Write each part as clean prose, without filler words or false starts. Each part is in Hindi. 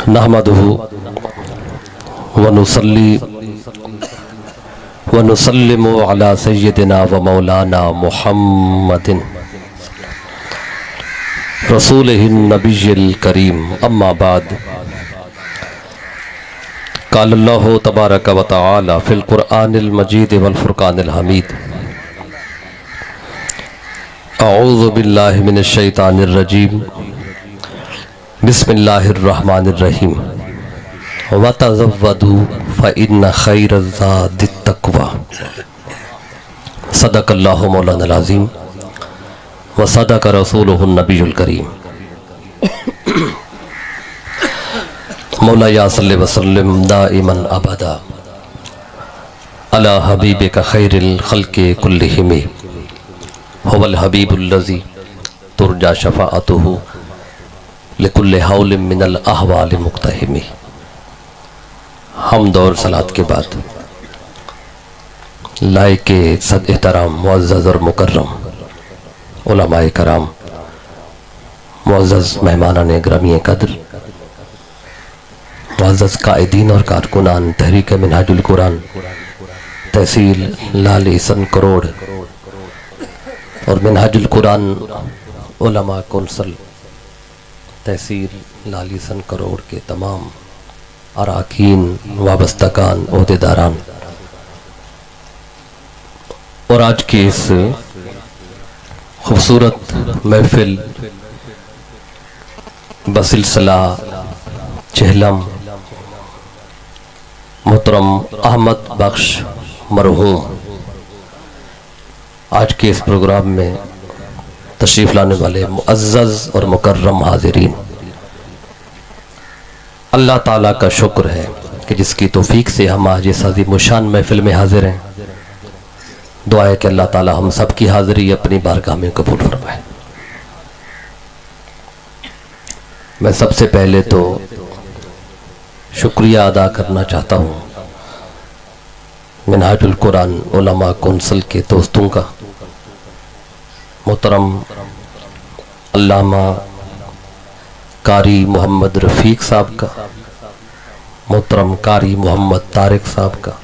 नहमदुहु व नुसल्ली व नुसल्लिमु अला सय्यदिना व मौलाना मुहम्मदिन रसूलिहिन नबिय्यिल करीम। अम्मा बाद, क़ाल अल्लाहु तबारक व तआला फ़िल क़ुरआनिल मजीद वल फ़ुरक़ानिल हमीद। अऊज़ु बिल्लाहि मिनश शैतानिर रजीम। बिस्मिल्लाहिर रहमानिर रहीम। व तज़व्वदू फ़इन्न खैरज़ ज़ादित तक़वा। सदक़ल्लाहु मौलानाल अज़ीम व सदक़ रसूलुहुन नबियुल करीम। मौलाया सल्लि व सल्लिम दाइमन अबदा अला हबीबिका खैरिल खल्क़ि कुल्लिहिम हुवल हबीबुल्लज़ी तुरजा शफ़ाअतुहु लिकुल्लि हौलिन मिनल अहवालि मुक़्तहिमी। हम्द और सलात के बाद लायके सद एहतराम मुअज़्ज़ज़ और मुकर्रम उलमाए कराम, मुअज़्ज़ज़ मेहमानाने गिरामी कद्र, मुअज़्ज़ज़ कायदीन और कारकुनान तहरीक मिनहाजुल कुरान तहसील लाल हसन करोड़ और मिनहाजुल कुरान उलमा कौंसल तहसील लाल हसन करोड़ के तमाम अराकीन वाबस्तगान ओहदेदारान और आज के इस खूबसूरत महफिल बसिलसिला चहलम मोहतरम अहमद बख्श मरहूम, आज के इस प्रोग्राम में तशरीफ़ लाने वाले मुअज़्ज़ज़ और मुकर्रम हाज़िरीन, अल्लाह ताला का शुक्र है कि जिसकी तौफीक से हम आज इस अज़ीम शान महफिल में हाजिर हैं। दुआ है कि अल्लाह ताला हम सब की हाज़िरी अपनी बारगाह में कबूल फरमाए। मैं सबसे पहले तो शुक्रिया अदा करना चाहता हूँ मिनहाजुल कुरान उलमा कौंसल के दोस्तों का, मोहतरम अल्लामा कारी मोहम्मद रफ़ीक साहब का, मोहतरम कारी मोहम्मद तारिक साहब का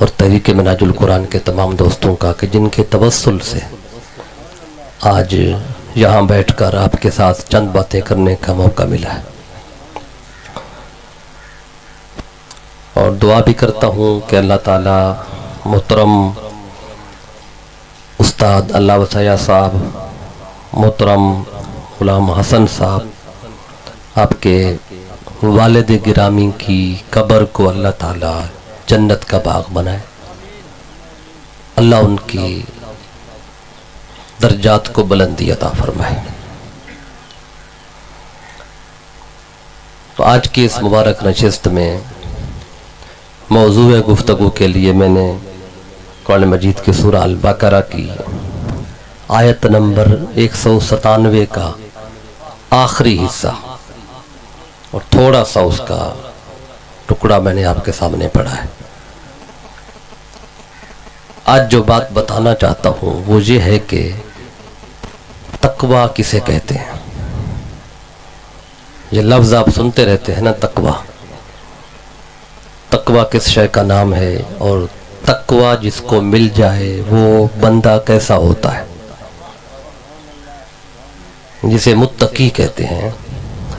और तहरीक मिनहाजुल कुरान के तमाम दोस्तों का कि जिनके तवस्सुल से आज यहाँ बैठकर आपके साथ चंद बातें करने का मौका मिला है। और दुआ भी करता हूँ कि अल्लाह ताला मोहतरम उस्ताद अल्लाह वसाया साहब, मोहतरम गुलाम हसन साहब, आपके वालिद गिरामी की कब्र को अल्लाह ताला जन्नत का बाग बनाए। अल्लाह उनकी दर्जात को बुलंदी अता फरमाए। तो आज की इस मुबारक नशिस्त में मौजूए गुफ्तगू के लिए मैंने कुरान मजीद की सूरह अल बकरा की आयत नंबर 197 का आखिरी हिस्सा और थोड़ा सा उसका टुकड़ा मैंने आपके सामने पढ़ा है। आज जो बात बताना चाहता हूँ वो ये है कि तकवा किसे कहते हैं। ये लफ्ज़ आप सुनते रहते हैं ना, तकवा। तकवा किस शय का नाम है और तकवा जिसको मिल जाए वो बंदा कैसा होता है, जिसे मुत्तकी कहते हैं,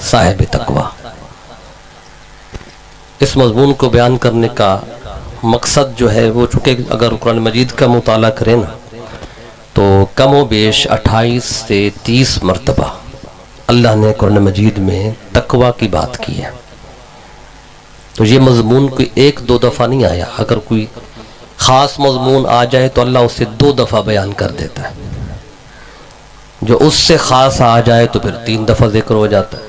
साहिब तकवा। इस मज़मून को बयान करने का मकसद जो है वो, चूँकि अगर कुरान मजीद का मुताला करें ना तो कम व बेश 28 से 30 मरतबा अल्लाह ने कुरान मजीद में तकवा की बात की है। तो ये मज़मून कोई एक दो दफ़ा नहीं आया। अगर कोई ख़ास मज़मून आ जाए तो अल्लाह उसे 2 दफ़ा बयान कर देता है, जो उससे ख़ास आ जाए तो फिर 3 दफ़ा जिक्र हो जाता है,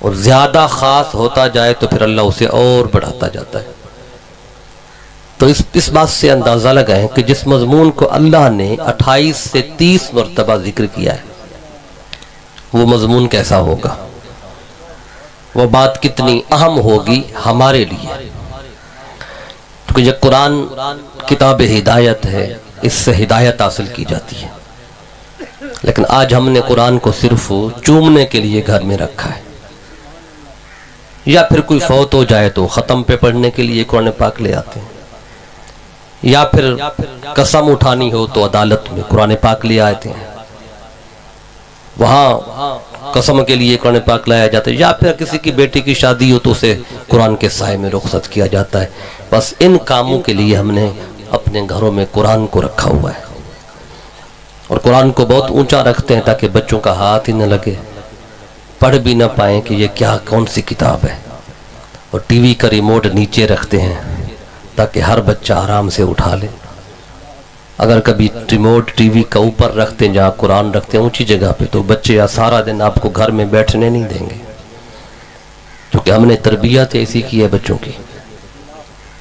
और ज़्यादा ख़ास होता जाए तो फिर अल्लाह उसे और बढ़ाता जाता है। तो इस बात से अंदाज़ा लगाएं कि जिस मज़मून को अल्लाह ने 28 से 30 मरतबा जिक्र किया है वो मज़मून कैसा होगा, वो बात कितनी अहम होगी हमारे लिए। क्योंकि जब कुरान किताब हिदायत है, इससे हिदायत हासिल की जाती है। लेकिन आज हमने कुरान को सिर्फ चूमने के लिए घर में रखा है। या फिर कोई फौत हो जाए तो ख़त्म पे पढ़ने के लिए कुरान पाक ले आते हैं, या फिर कसम उठानी हो तो अदालत में कुरान पाक ले आते हैं, वहाँ कसम के लिए कुरान पाक लाया जाता है, या फिर किसी की बेटी की शादी हो तो उसे कुरान के साए में रुखसत किया जाता है। बस इन कामों के लिए हमने अपने घरों में कुरान को रखा हुआ है और कुरान को बहुत ऊंचा रखते हैं ताकि बच्चों का हाथ ही न लगे, पढ़ भी ना पाएं कि ये क्या कौन सी किताब है। और टीवी का रिमोट नीचे रखते हैं ताकि हर बच्चा आराम से उठा ले। अगर कभी रिमोट टीवी का ऊपर रखते हैं जहाँ कुरान रखते हैं ऊंची जगह पे, तो बच्चे या सारा दिन आपको घर में बैठने नहीं देंगे, क्योंकि हमने तरबियत ऐसी की है बच्चों की।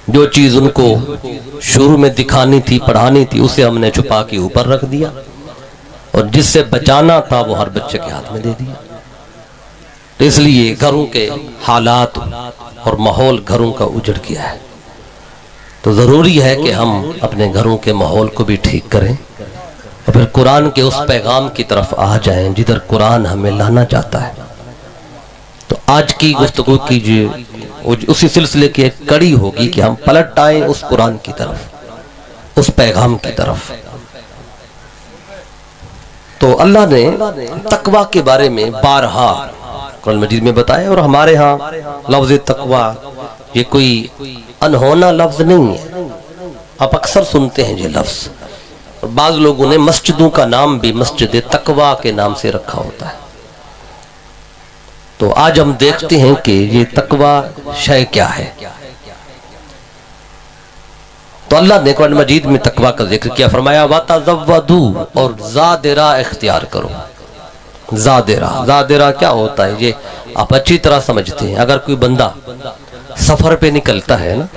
जो चीज़ उनको शुरू में दिखानी थी, पढ़ानी थी, उसे हमने छुपा के ऊपर रख दिया, और जिससे बचाना था वो हर बच्चे के हाथ में दे दिया। तो इसलिए घरों के हालात और माहौल घरों का उजड़ गया है। तो ज़रूरी है कि हम अपने घरों के माहौल को भी ठीक करें और फिर कुरान के उस पैगाम की तरफ आ जाएं जिधर कुरान हमें लाना चाहता है। तो आज की गुफ्तगू कीजिए उसी सिलसिले की एक कड़ी होगी कि हम पलट आए उस कुरान की तरफ, उस पैगाम की तरफ। तो अल्लाह ने तकवा के बारे में बारहा कुरान मजीद में बताया, और हमारे यहाँ लफ्ज़ तकवा ये कोई अनहोना लफ्ज़ नहीं है। आप अक्सर सुनते हैं ये लफ्ज़, और बाज़ लोगों ने मस्जिदों का नाम भी मस्जिद तकवा के नाम से रखा होता है। तो आज हम देखते हैं कि ये तकवा शय क्या है। तो अल्लाह ने कुरान मजीद में तकवा का जिक्र किया, फरमाया वतज़व्वदू, और ज़ादिरा इख्तियार करो। ज़ादिरा क्या होता है ये आप अच्छी तरह समझते हैं। अगर कोई बंदा सफर पे निकलता है ना,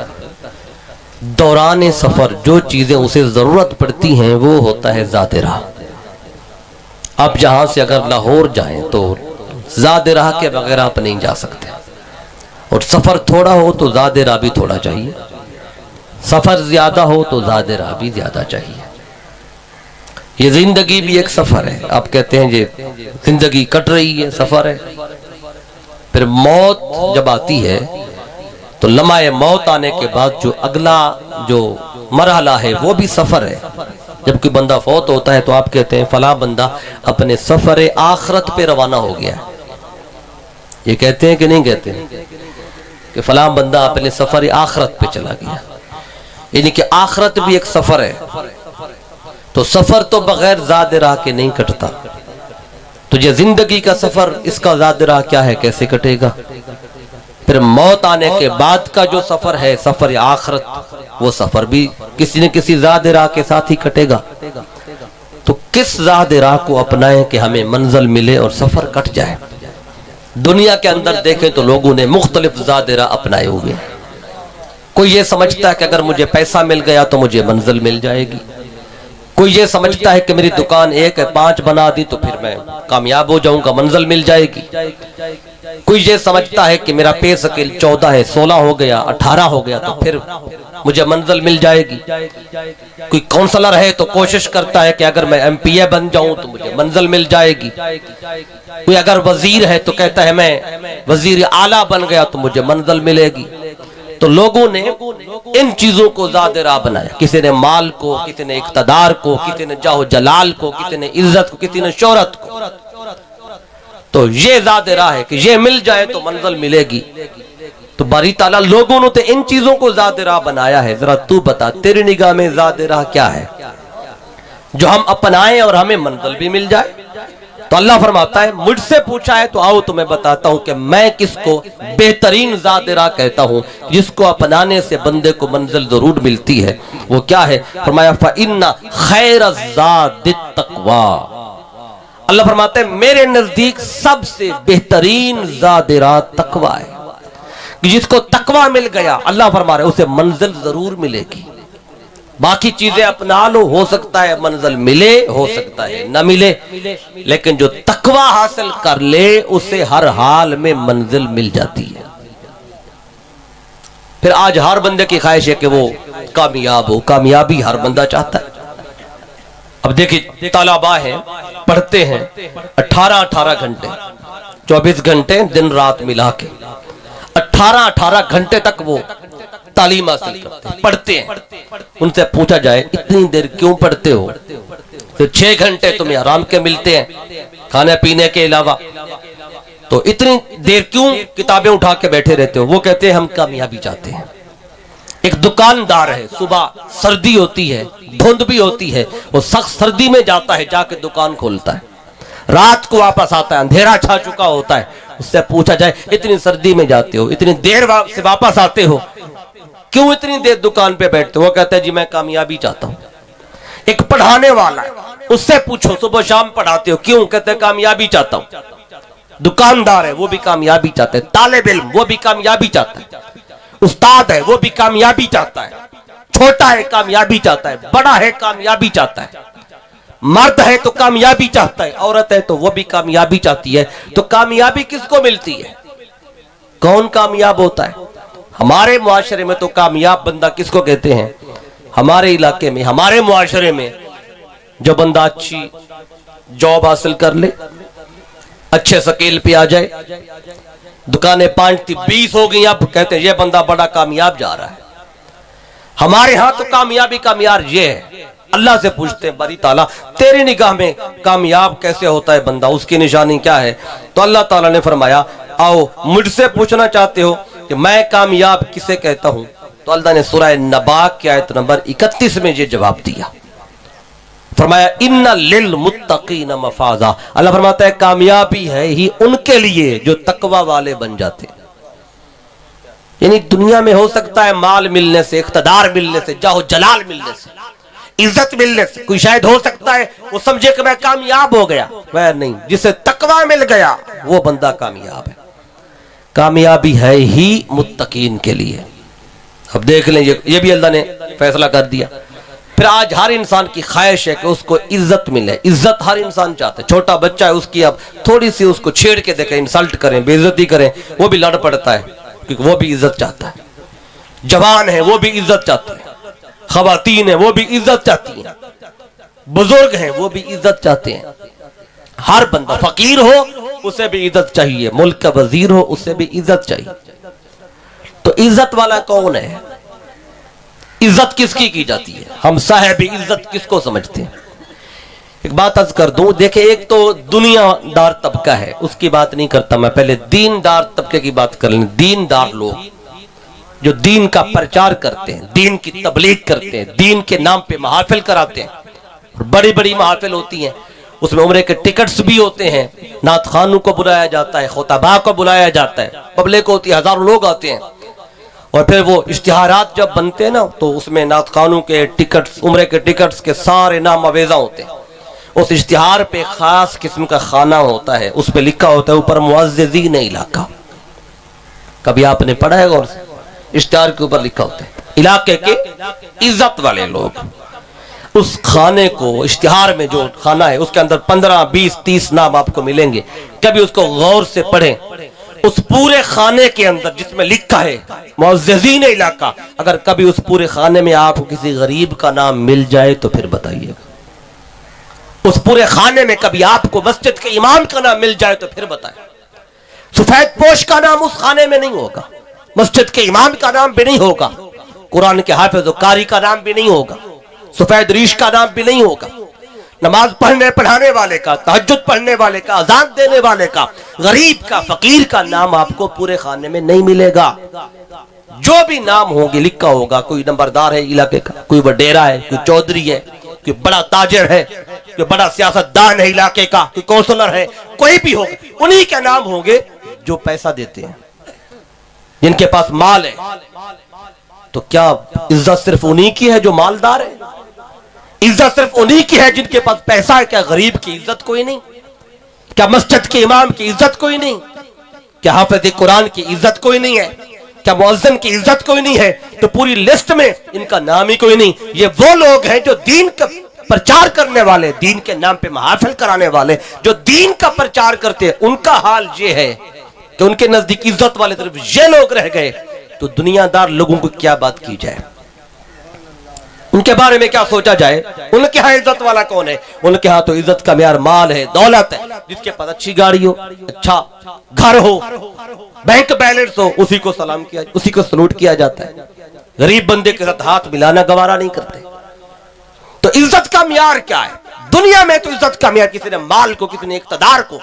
दौरान सफर जो चीजें उसे जरूरत पड़ती हैं वो होता है ज़ादिरा। आप जहां से अगर लाहौर जाएं तो ज़ादिरा के बगैर आप नहीं जा सकते, और सफर थोड़ा हो तो ज़ादिरा भी थोड़ा चाहिए, सफर ज्यादा हो तो ज़ादिरा भी ज्यादा चाहिए। ये जिंदगी भी एक सफर है। आप कहते हैं ये जिंदगी कट रही है, सफर है। फिर मौत जब आती है तो लम्हाए मौत आने के बाद जो अगला जो मरहला है वो भी सफर है। जब कोई बंदा फौत होता है तो आप कहते हैं फला बंदा अपने सफर आखरत पे रवाना हो गया। ये कहते हैं कि नहीं कहते हैं कि फला बंदा अपने सफर आखरत पे चला गया, यानी कि आखरत भी एक सफर है। तो सफर तो बगैर ज़ादिरा के नहीं कटता। तो ये जिंदगी का सफर, इसका ज़ादिरा क्या है, कैसे कटेगा। फिर मौत आने के बाद का जो सफर है, सफर आखरत, वो सफर भी किसी न किसी ज़ादिरा के साथ ही कटेगा। तो किस ज़ादिरा को अपनाएं कि हमें मंजिल मिले और सफर कट जाए। दुनिया के अंदर देखें तो लोगों ने मुख्तलिफ ज़ादिरा अपनाए हुए। कोई ये समझता है कि अगर मुझे पैसा मिल गया तो मुझे मंजिल मिल जाएगी। कोई ये समझता है कि मेरी दुकान 1 है 5 बना दी तो फिर मैं कामयाब हो जाऊंगा, मंजिल मिल जाएगी। कोई ये समझता है कि मेरा पे स्केल 14 है, 16 हो गया, 18 हो गया तो फिर मुझे मंजिल मिल जाएगी। कोई काउंसलर है तो कोशिश करता है कि अगर मैं MPA बन जाऊं तो मुझे मंजिल मिल जाएगी। कोई अगर वजीर है तो कहता है मैं वजीर आला बन गया तो मुझे मंजिल मिलेगी। तो लोगों ने इन चीजों को ज़ादिरा बनाया। किसी ने माल को, किसी ने इक़्तिदार को, किसी ने जाहो जलाल को, किसी ने इज्जत को, किसी ने शोहरत को। तो ये ज़ादिरा है कि ये मिल जाए तो मंजिल मिलेगी। तो बारी ताला लोगों ने तो इन चीजों को ज़ादिरा बनाया है। जरा तू बता, तेरी निगाह में ज़ादिरा क्या है जो हम अपनाएं और हमें मंजिल भी मिल जाए। तो अल्लाह फरमाता है मुझसे पूछा है तो आओ तुम्हें बताता हूं कि मैं किसको बेहतरीन ज़ादिरा कहता हूं, जिसको अपनाने से बंदे को मंजिल जरूर मिलती है। वो क्या है? फरमाया फ़इन्ना खैरज़्ज़ादित तक़वा। अल्लाह फरमाते हैं मेरे नजदीक सबसे बेहतरीन ज़ादिरा तक़वा है। कि जिसको तक़वा मिल गया, अल्लाह फरमा रहे उसे मंजिल जरूर मिलेगी। बाकी चीजें अपना लो, हो सकता है मंजिल मिले, हो सकता है न मिले, लेकिन जो तकवा हासिल कर ले उसे हर हाल में मंजिल मिल जाती है। फिर आज हर बंदे की ख्वाहिश है कि वो कामयाब हो, कामयाबी हर बंदा चाहता है। अब देखिए तलबा हैं, पढ़ते हैं 18-18 घंटे 24 घंटे दिन रात मिला के 18-18 घंटे तक वो तालीम हासिल करते हैं, पढ़ते हैं। उनसे पूछा जाए इतनी देर क्यों पढ़ते हो? तो 6 घंटे तुम्हें आराम के मिलते हैं खाने पीने के अलावा, तो इतनी देर क्यों किताबें उठा के बैठे रहते हो? वो कहते हैं हम कामयाबी चाहते हैं। एक दुकानदार है, सुबह सर्दी होती है, धुंध भी होती है, वो सख्त सर्दी में जाता है, जाके दुकान खोलता है, रात को वापस आता है, अंधेरा छा चुका होता है। उससे पूछा जाए इतनी सर्दी में जाते हो, इतनी देर से वापस आते हो, क्यों इतनी देर दुकान पे बैठते हो? वो कहते हैं जी मैं कामयाबी चाहता हूं। एक पढ़ाने वाला है, उससे पूछो सुबह शाम पढ़ाते हो क्यों? कहते हैं कामयाबी चाहता हूं। दुकानदार है, वो भी कामयाबी चाहता है। तालिब इल्म, वो भी कामयाबी चाहता है। उस्ताद है, वो भी कामयाबी चाहता है। छोटा है कामयाबी चाहता है, बड़ा है कामयाबी चाहता है। मर्द है तो कामयाबी चाहता है, औरत है तो वो भी कामयाबी चाहती है। तो कामयाबी किसको मिलती है? कौन कामयाब होता है? हमारे मुआशरे में तो कामयाब बंदा किसको कहते हैं? हमारे इलाके में, हमारे मुआशरे में जो बंदा अच्छी जॉब हासिल कर ले, अच्छे स्केल पे आ जाए, दुकानें 5 थी 20 हो गई, अब कहते हैं ये बंदा बड़ा कामयाब जा रहा है। हमारे यहां तो कामयाबी का मियार ये है। अल्लाह से पूछते हैं बारी ताला तेरी निगाह में कामयाब कैसे होता है बंदा, उसकी निशानी क्या है? तो अल्लाह ताला ने फरमाया आओ मुझसे पूछना चाहते हो कि मैं कामयाब किसे कहता हूं? तो अल्लाह ने सूरह नबा की आयत नंबर 31 में ये जवाब दिया। फरमाया इन्ना लिल मुत्तकीन मफाजा। अल्लाह फरमाता है कामयाबी है ही उनके लिए जो तकवा वाले बन जाते हैं। यानी दुनिया में हो सकता है माल मिलने से, इख्तिदार मिलने से, जाहो जलाल मिलने से, इज्जत मिलने से कोई शायद हो सकता है वो समझे कि मैं कामयाब हो गया, वह नहीं, जिसे तकवा मिल गया वो बंदा कामयाब है। कामयाबी है ही मुत्तकीन के लिए। अब देख लें ये भी अल्लाह ने फैसला कर दिया। फिर आज हर इंसान की ख्वाहिश है कि उसको इज्जत मिले। इज्जत हर इंसान चाहता है। छोटा बच्चा है, उसकी अब थोड़ी सी उसको छेड़ के देखें, इंसल्ट करें, बेइज्जती करें, वो भी लड़ पड़ता है क्योंकि वो भी इज्जत चाहता है। जवान है वो भी इज्जत चाहता है, खवातीन है वो भी इज्जत चाहती हैं, बुजुर्ग हैं वो भी इज्जत चाहते हैं। हर बंदा फकीर हो उसे भी इज्जत चाहिए, मुल्क का वजीर हो उसे भी इज्जत चाहिए। तो इज्जत वाला कौन है? इज्जत किसकी की जाती है? हम साहिब इज्जत किसको समझते हैं? एक बात अर्ज कर दूं, देखे एक तो दुनियादार तबका है, उसकी बात नहीं करता मैं, पहले दीनदार तबके की बात कर लें। दीनदार लोग जो दीन का प्रचार करते हैं, दीन की तबलीग करते हैं, दीन के नाम पे महफिल कराते हैं, बड़ी बड़ी महफिल होती हैं, उसमें उम्रे के टिकट्स भी होते हैं, नात खानों को बुलाया जाता है, खुतबा को बुलाया जाता है, पब्लिक होती है, हजारों लोग आते हैं। और फिर वो इश्तिहारात जब बनते हैं ना तो उसमें नात खानों के टिकट्स, उम्रे के टिकट्स के सारे नाम अवेजा होते हैं। उस इश्तिहार पे खास किस्म का खाना होता है, उस पे लिखा होता है ऊपर मुअज़्ज़िज़ीन इलाका। कभी आपने पढ़ा है गौर से? इश्तिहार के ऊपर लिखा होता है इलाके के इज्जत वाले लोग। उस खाने को, इश्तिहार में जो खाना है उसके अंदर 15, 20, 30 नाम आपको मिलेंगे। कभी उसको गौर से पढ़ें। उस पूरे खाने के अंदर जिसमें लिखा है मुअज़्ज़िज़ीन इलाका, अगर कभी उस पूरे खाने में आपको किसी गरीब का नाम मिल जाए तो फिर बताइएगा। उस पूरे खाने में कभी आपको मस्जिद के इमाम का नाम मिल जाए तो फिर बताएं। सफेद पोश का नाम उस खाने में नहीं होगा, मस्जिद के इमाम का नाम भी नहीं होगा, कुरान के हाफिज और कारी का नाम भी नहीं होगा, सफेद रीश का नाम भी नहीं होगा, नमाज पढ़ाने वाले का, तहज्जुद पढ़ने वाले का, अजान देने वाले का, गरीब का, फकीर का नाम आपको पूरे खाने में नहीं मिलेगा। जो भी नाम होंगे लिखा होगा, कोई नंबरदार है इलाके का, कोई वडेरा है, कोई चौधरी है, कोई बड़ा ताजिर है, कोई बड़ा सियासतदान है इलाके का, कोई काउंसलर है, कोई भी होगा, उन्हीं के नाम होंगे जो पैसा देते हैं, जिनके पास माल है। तो क्या इज्जत सिर्फ उन्हीं की है जो मालदार है? इज्जत सिर्फ उन्हीं की है जिनके पास पैसा है? क्या गरीब की इज्जत कोई नहीं? क्या मस्जिद के इमाम की इज्जत कोई नहीं? क्या हाफिज कुरान की इज्जत कोई नहीं है? क्या मुअज्जिन की इज्जत कोई नहीं है? तो पूरी लिस्ट में इनका नाम ही कोई नहीं। ये वो लोग हैं जो दीन का प्रचार करने वाले, दीन के नाम पे महफिल कराने वाले, जो दीन का प्रचार करते हैं। उनका हाल ये है कि उनके नजदीक इज्जत वाले तरफ ये लोग रह गए, तो दुनियादार लोगों को क्या बात की जाए। उनके बारे में क्या सोचा जाए? उनके यहाँ इज्जत वाला कौन है? उनके यहाँ तो इज्जत का म्यार माल है, दौलत है। जिसके पास अच्छी गाड़ी हो, अच्छा घर हो, बैंक बैलेंस हो, उसी को सलाम किया, उसी को सलूट किया जाता है। गरीब बंदे के साथ हाथ मिलाना गवारा नहीं करते। तो इज्जत का म्यार क्या है दुनिया में? तो इज्जत का म्यार किसी ने माल को, किसी ने इक्तदार को,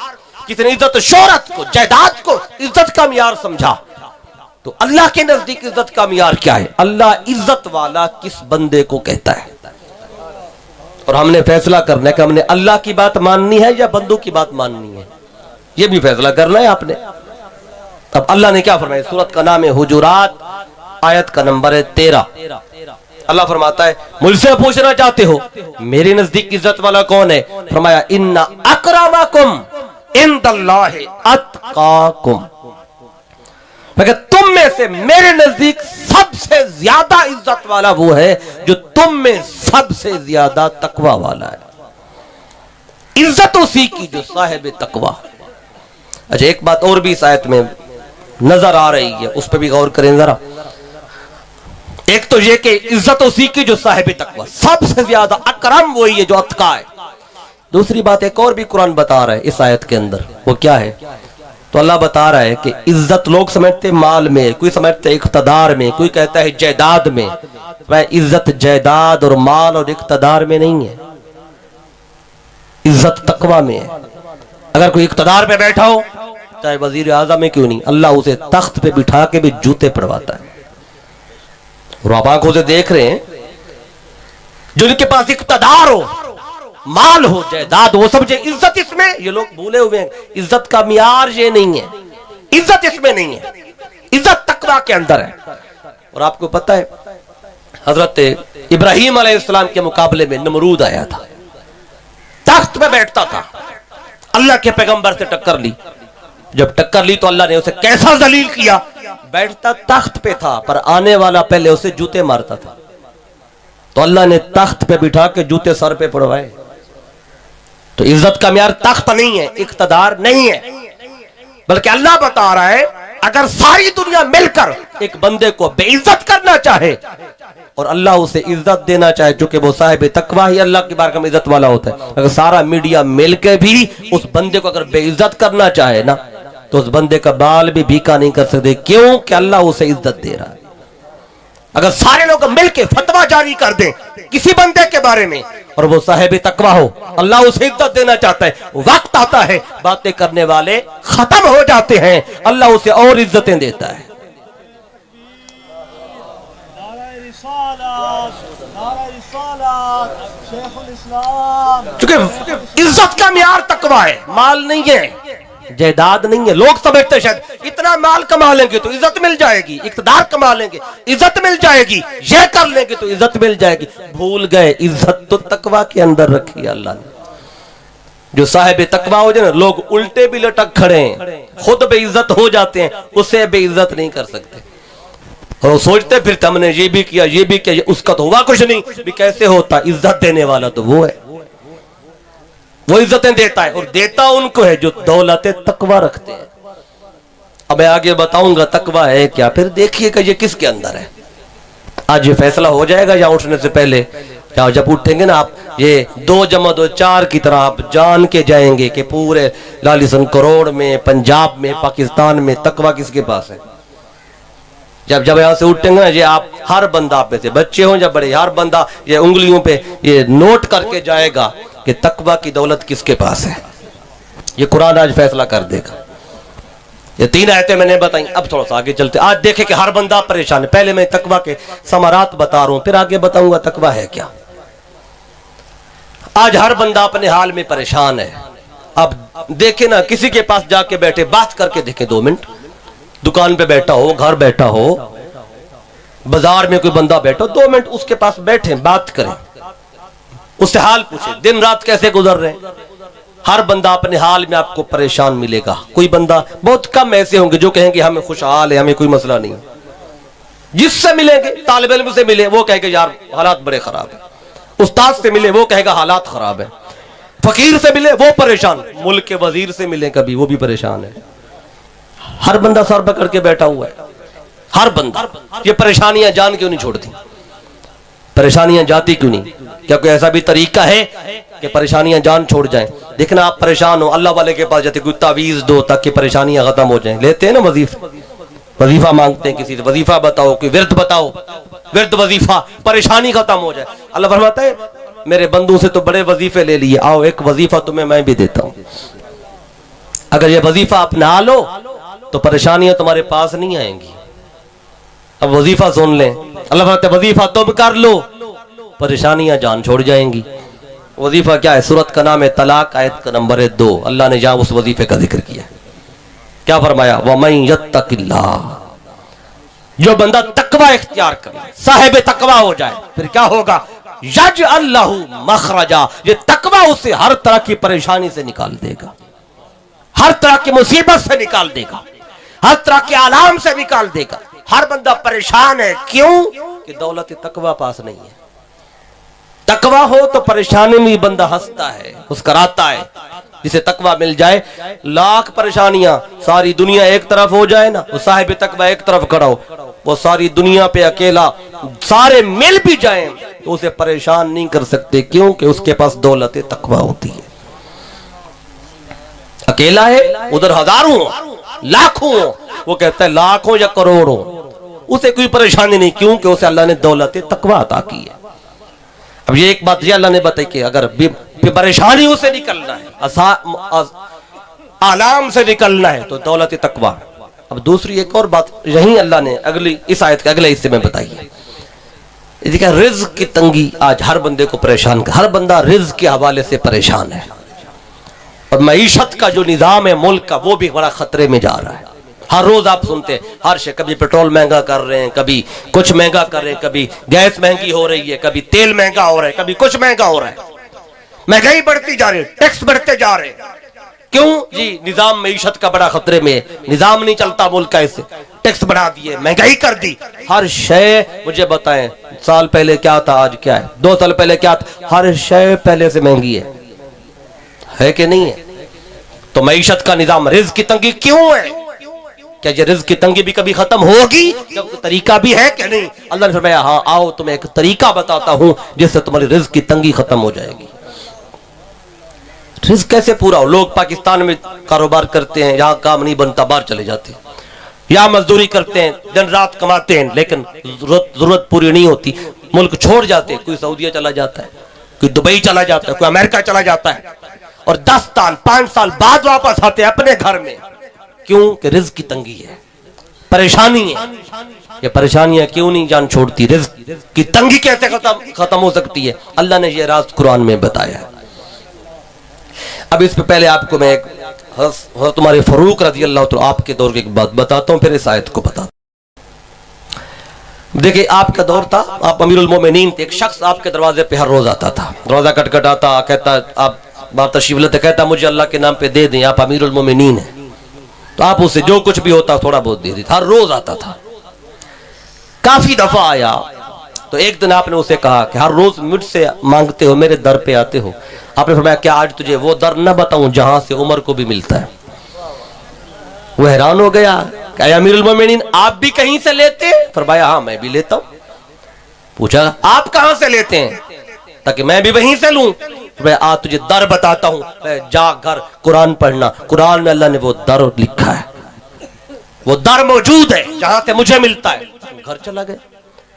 किसी ने इज्जत शोहरत को, जायदाद को इज्जत का म्यार समझा। तो अल्लाह के नजदीक इज्जत का म्यार क्या है? अल्लाह इज्जत वाला किस बंदे को कहता है? और हमने फैसला करना है कि हमने अल्लाह की बात माननी है या बंदों की बात माननी है, यह भी फैसला करना है आपने। अब अल्लाह ने क्या फरमाया? सूरत का नाम है हुजुरात, आयत का नंबर है 13। अल्लाह फरमाता है, मुझसे पूछना चाहते हो मेरे नजदीक इज्जत वाला कौन है? फरमाया, इन्ना अकरमकुम इंदल्लाहि अत्काकुम, मगर तुम में से मेरे नजदीक सबसे ज्यादा इज्जत वाला वो है जो तुम में सबसे ज्यादा तकवा वाला है। इज्जत उसी की जो साहिब तकवा। अच्छा, एक बात और भी इस आयत में नजर आ रही है, उस पर भी गौर करें जरा। एक तो ये कि इज्जत उसी की जो साहिब तकवा, सबसे ज्यादा अकरम वही है जो अतका है। दूसरी बात एक और भी कुरान बता रहा है इस आयत के अंदर, वो क्या है? तो अल्लाह बता रहा है कि इज्जत लोग समझते माल में, कोई समझते इख्तदार में, कोई कहता है जायदाद में। वह इज्जत जायदाद और माल और इख्तदार में नहीं है, इज्जत तकवा में है। अगर कोई इख्तदार पे बैठा हो, चाहे वजीर आजम में क्यों नहीं, अल्लाह उसे तख्त पे बिठा के भी जूते पड़वाता है। और आप आंखों से देख रहे हैं, जिनके पास इख्तदार हो, माल हो, जायदाद हो, समझे इज्जत इसमें, ये लोग भूले हुए हैं। इज्जत का मियार ये नहीं है, इज्जत इसमें नहीं है, इज्जत तकवा के अंदर है। और आपको पता है, हजरत इब्राहिम अलैहिस्सलाम के मुकाबले में नमरूद आया था, तख्त पे बैठता था, अल्लाह के पैगंबर से टक्कर ली। जब टक्कर ली तो अल्लाह ने उसे कैसा जलील किया, बैठता तख्त पे था पर आने वाला पहले उसे जूते मारता था, तो अल्लाह ने तख्त पे बिठा के जूते सर पे पड़वाए। तो इज्जत का म्यार तख्त नहीं है, इख्तदार नहीं है, बल्कि अल्लाह बता रहा है अगर सारी दुनिया मिलकर एक बंदे को बेइज्जत करना चाहे और अल्लाह उसे इज्जत देना चाहे, चूंकि वो साहिब तकवा ही अल्लाह की बारगाह में इज्जत वाला होता है, अगर सारा मीडिया मिलकर भी उस बंदे को अगर बेइज्जत करना चाहे ना, तो उस बंदे का बाल भी भीखा नहीं कर सकते। क्यों? कि अल्लाह उसे इज्जत दे रहा है। अगर सारे लोग मिलकर फतवा जारी कर दें किसी बंदे के बारे में और वो साहिब तकवा हो, अल्लाह उसे इज्जत देना चाहता है, वक्त आता है बातें करने वाले खत्म हो जाते हैं, अल्लाह उसे और इज्जतें देता है। क्योंकि इज्जत का म्यार तकवा है, माल नहीं है, जायदाद नहीं है। लोग समझते शायद इतना माल कमा लेंगे तो इज्जत मिल जाएगी, इक़्तिदार कमा लेंगे इज्जत मिल जाएगी, यह कर लेंगे तो इज्जत मिल जाएगी। भूल गए इज्जत तो तकवा के अंदर रखी है अल्लाह ने। जो साहिब तकवा हो जाए ना, लोग उल्टे भी लटक खड़े हैं, खुद बेइज्जत हो जाते हैं, उसे बेइज्जत नहीं कर सकते। और वो सोचते फिर हमने ये भी किया, ये भी किया, उसका तो हुआ कुछ नहीं, भी कैसे होता? इज्जत देने वाला तो वो है, वो इज्जतें देता है, और देता उनको है जो दौलत तकवा रखते हैं। अब मैं आगे बताऊंगा तकवा है क्या, फिर देखिएगा ये किसके अंदर है। आज ये फैसला हो जाएगा या उठने से पहले, या जब उठेंगे ना आप, ये 2 + 2 = 4 की तरह आप जान के जाएंगे कि पूरे लालिसन करोड़ में, पंजाब में, पाकिस्तान में तकवा किसके पास है। जब यहाँ से उठेंगे ना, ये आप हर बंदा, आप में से बच्चे हों या बड़े, हर बंदा ये उंगलियों पे ये नोट करके जाएगा कि तकवा की दौलत किसके पास है। ये कुरान आज फैसला कर देगा। ये 3 आयतें मैंने बताई, अब थोड़ा सा आगे चलते। आज देखे कि हर बंदा परेशान है। पहले मैं तकवा के समारात बता रहा हूं, फिर आगे बताऊंगा तकवा है क्या। आज हर बंदा अपने हाल में परेशान है। अब देखे ना, किसी के पास जाके बैठे, बात करके देखे 2 मिनट, दुकान पे बैठा हो, घर बैठा हो, बाजार में कोई बंदा बैठा हो, 2 मिनट उसके पास बैठे, बात करें, उससे हाल पूछे, दिन रात कैसे गुजर रहे हैं। हर बंदा अपने हाल में आपको परेशान मिलेगा। कोई बंदा, बहुत कम ऐसे होंगे जो कहेंगे हमें खुशहाल है, हमें कोई मसला नहीं। जिससे मिलेंगे, तालिब इल्म से मिले, वो कहेगा यार हालात बड़े खराब है। उस्ताद से मिले, वो कहेगा हालात खराब है। फकीर से मिले, वो परेशान। मुल्क के वजीर से मिले कभी, वो भी परेशान है। हर बंदा सर पकड़ के बैठा हुआ है, हर बंदा। ये परेशानियां जान क्यों नहीं छोड़ती? परेशानियां जाती क्यों नहीं? क्या कोई ऐसा भी तरीका है कि परेशानियां जान छोड़ जाएं? देखना आप परेशान हो, अल्लाह वाले के पास जाते, कोई तावीज दो ताकि परेशानियां खत्म हो जाएं, लेते हैं ना वजीफा मांगते हैं किसी से, वजीफा बताओ, कोई विर्द बताओ, विर्द वजीफा, परेशानी खत्म हो जाए। अल्लाह फरमाता है मेरे बंदू से तो बड़े वजीफे ले लिए, आओ एक वजीफा तुम्हें मैं भी देता हूं। अगर ये वजीफा अपना लो तो परेशानियां तुम्हारे पास नहीं आएंगी। अब वजीफा सुन लें, अल्लाह फरमाता है वजीफा तुम कर लो, परेशानियां जान छोड़ जाएंगी। वजीफा क्या है? सूरत का नाम है तलाक, आयत का नंबर है 2। अल्लाह ने जहां उस वजीफे का जिक्र किया, क्या फरमाया? वमन यत्तकिल्लाह, जो बंदा तकवा इख्तियार करे, साहिब तकवा हो जाए, फिर क्या होगा? यजअल लहू मखरजा, ये तकवा उसे हर तरह की परेशानी से निकाल देगा, हर तरह की मुसीबत से निकाल देगा, हर तरह के आलाम से निकाल देगा। हर बंदा परेशान है, क्यों? कि दौलत तकवा पास नहीं है। तकवा हो तो परेशानी में बंदा हंसता है, मुस्कुराता है। जिसे तकवा मिल जाए, लाख परेशानियां, सारी दुनिया एक तरफ हो जाए ना, वो साहिब तकवा एक तरफ खड़ा हो, वो सारी दुनिया पे अकेला, सारे मिल भी जाएं तो उसे परेशान नहीं कर सकते, क्योंकि उसके पास दौलत तकवा होती है। अकेला है, उधर हजारों लाखों, वो कहता है लाखों या करोड़ों, उसे कोई परेशानी नहीं, क्योंकि उसे अल्लाह ने दौलत तकवा अता की है। अब ये एक बात ये अल्लाह ने बताई कि अगर परेशानियों से निकलना है, आलाम से निकलना है, तो दौलत तकवा। अब दूसरी एक और बात यही अल्लाह ने अगली इस आयत के अगले हिस्से में बताई है। देखिए रिज्क की तंगी आज हर बंदे को परेशान कर, हर बंदा रिज्क के हवाले से परेशान है, और मईशत का जो निजाम है मुल्क का, वो भी बड़ा खतरे में जा रहा है। हर रोज आप सुनते हैं हर शे, कभी पेट्रोल महंगा कर रहे हैं, कभी कुछ महंगा कर रहे हैं, कभी गैस महंगी हो रही है, कभी तेल महंगा हो रहा है, कभी कुछ महंगा हो रहा है, महंगाई बढ़ती जा रही है, टैक्स बढ़ते जा रहे हैं। क्यों जी? निजाम मईशत का बड़ा खतरे में है, निजाम नहीं चलता मुल्क का, इससे टैक्स बढ़ा दिए, महंगाई कर दी। हर शय, मुझे बताएं साल पहले क्या था, आज क्या है, 2 साल पहले क्या था, हर शय पहले से महंगी है कि नहीं है? तो मईशत का निजाम, रिज्क की तंगी क्यों है? क्या ये रिज्क की तंगी भी कभी खत्म होगी? क्या तरीका भी है कि नहीं? अल्लाह ने फरमाया हाँ आओ तुम्हें एक तरीका बताता हूं जिससे तुम्हारी रिज्क की तंगी खत्म हो जाएगी। रिज्क कैसे पूरा हो? लोग पाकिस्तान में कारोबार करते हैं, यहाँ काम नहीं बनता, बाहर चले जाते हैं, यहाँ मजदूरी करते हैं, दिन रात कमाते हैं, लेकिन जरूरत पूरी नहीं होती, मुल्क छोड़ जाते हैं। कोई सऊदीया चला जाता है, कोई दुबई चला जाता है, कोई अमेरिका चला जाता है, और 10 साल 5 साल बाद वापस आते हैं अपने घर में। क्यों? कि रिज्क की तंगी है, परेशानी है। ये परेशानियां क्यों नहीं जान छोड़ती? रिज्क की तंगी कैसे खत्म हो सकती है? अल्लाह ने ये राज कुरान में बताया है। अब इस पे पहले आपको मैं एक तुम्हारे फरूक रज़ी अल्लाह तो आपके दौर की एक बात बताता हूं, फिर इस आयत को बताता हूं। देखिए आपका दौर था, आप अमीरुल मोमिनीन थे, एक शख्स आपके दरवाजे पे हर रोज आता था, दरवाजा खटखटाता, कहता आप बात तशरीफ लेते, कहता मुझे अल्लाह के नाम पे दे दें, आप अमीरुल मोमिनीन हैं, तो आप उससे जो कुछ भी होता थोड़ा बहुत दे देते। हर रोज आता था, काफी दफा आया, तो एक दिन आपने उसे कहा कि हर रोज मुझसे मांगते हो, मेरे दर पे आते हो, आपने फरमाया क्या आज तुझे वो दर न बताऊं जहां से उमर को भी मिलता है? वो हैरान हो गया, क्या अमीरुल मोमिनीन आप भी कहीं से लेते हैं? फरमाया हाँ मैं भी लेता हूं। पूछा आप कहां से लेते हैं ताकि मैं भी वहीं से लूं? मैं आज तुझे दर बताता हूं, जा घर कुरान पढ़ना, कुरान में अल्लाह ने वो दर लिखा है, वो दर मौजूद है जहां से मुझे मिलता है। घर चला गया,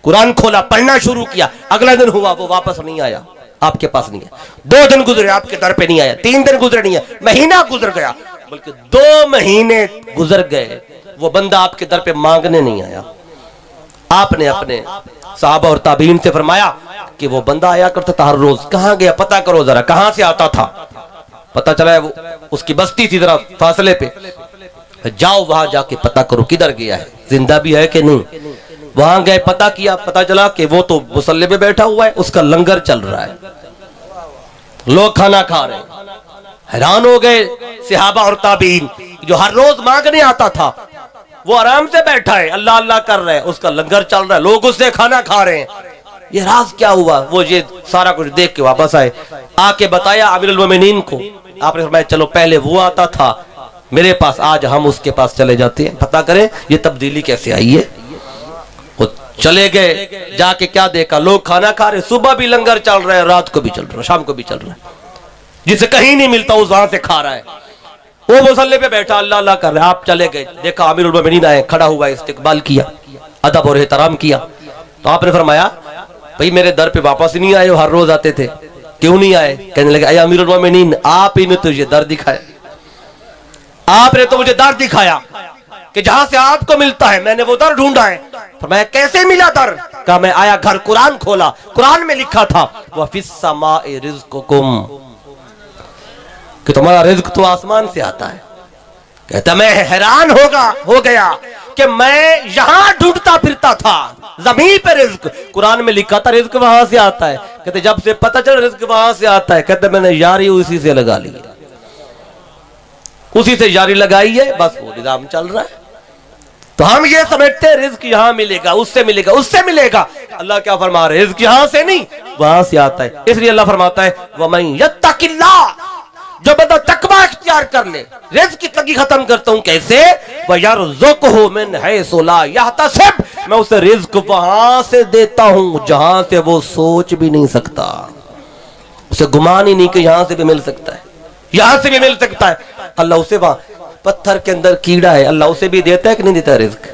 कुरान खोला, पढ़ना शुरू किया, अगला दिन हुआ वो वापस नहीं आया, आपके पास नहीं है। 2 दिन गुजरे आपके दर पे नहीं आया, 3 दिन गुजरे नहीं है, महीना गुजर गया, बल्कि 2 महीने गुजर गए, वो बंदा आपके दर पे मांगने नहीं आया। आपने अपने साहबा और ताबीन से फरमाया कि वो बंदा आया करता था हर रोज, कहां गया पता करो जरा, कहां से आता था? पता चला है वो उसकी बस्ती थी जरा फासले पे, जाओ वहां जाके पता करो किधर गया है, जिंदा भी है कि नहीं। वहां गए, पता किया, पता चला कि वो तो मुसल्ले पे बैठा हुआ है, उसका लंगर चल रहा है, लोग खाना खा रहे हैं। हैरान हो गए सहाबा और ताबीन, जो हर रोज मांगने आता था वो आराम से बैठा है, अल्लाह अल्लाह कर रहा है, उसका लंगर चल रहा है, लोग उससे खाना खा रहे हैं, ये राज क्या हुआ? वो ये सारा कुछ देख के वापस आए, आके बताया अमीरुल मोमिनीन को। आपने फरमाया चलो पहले वो आता था मेरे पास, आज हम उसके पास चले जाते हैं, पता करें ये तब्दीली कैसे आई है। वो चले गए, जाके क्या देखा, लोग खाना खा रहे, सुबह भी लंगर चल रहा है, रात को भी चल रहा है, शाम को भी चल रहा है, जिसे कहीं नहीं मिलता उस वहां से खा रहा है। वो मुसल्ले पे बैठा अल्लाह अल्लाह कर रहा है, आप चले गए, देखा अमीरुल मोमिनीन आए, खड़ा हुआ, इस्तिकबाल किया, अदब और एहतराम किया। तो आपने फरमाया भाई मेरे दर पे वापस नहीं आए हो, हर रोज आते थे, क्यों नहीं आए? कहने लगे अया अमीरुल मोमिनीन, आप ही ने तुझे दर दिखाया, आपने तो मुझे दर दिखाया कि जहां से आपको मिलता है मैंने वो दर ढूंढा है। फरमाया कैसे मिला दर? कहा मैं आया घर, कुरान खोला, कुरान में लिखा था व फिस समाए रिज़्क़ुकुम, कि तुम्हारा रिज्क तो आसमान से आता है। कहता मैं हैरान हो गया कि मैं यहां ढूंढता फिरता था, जमीन पे रिज्क, कुरान में लिखा था रिज्क वहां से आता है। कहते जब से पता चला रिज्क वहां से आता है, कहते मैंने यारी उसी से लगा ली, उसी से यारी लगाई है, बस वो निजाम चल रहा है। तो हम ये समझते हैं रिज्क यहां मिलेगा, उससे मिलेगा, उससे मिलेगा। अल्लाह क्या फरमा रहे, रिज्क यहां से नहीं वहां से आता है। इसलिए अल्लाह फरमाता है वमन यत्तकिल्लाह, जो बंदा तकवा इख्तियार कर ले, रिज्क की तंगी खत्म करता हूं कैसे? वयरज़ुक़हु मिन हैसु ला यहतसिब, मैं उसे रिज्क वहां से देता हूं जहां से वो सोच भी नहीं सकता, उसे गुमान ही नहीं कि यहां से भी मिल सकता है, यहां से भी मिल सकता है। अल्लाह उसे वहां, पत्थर के अंदर कीड़ा है, अल्लाह उसे भी देता है कि नहीं देता रिज्क?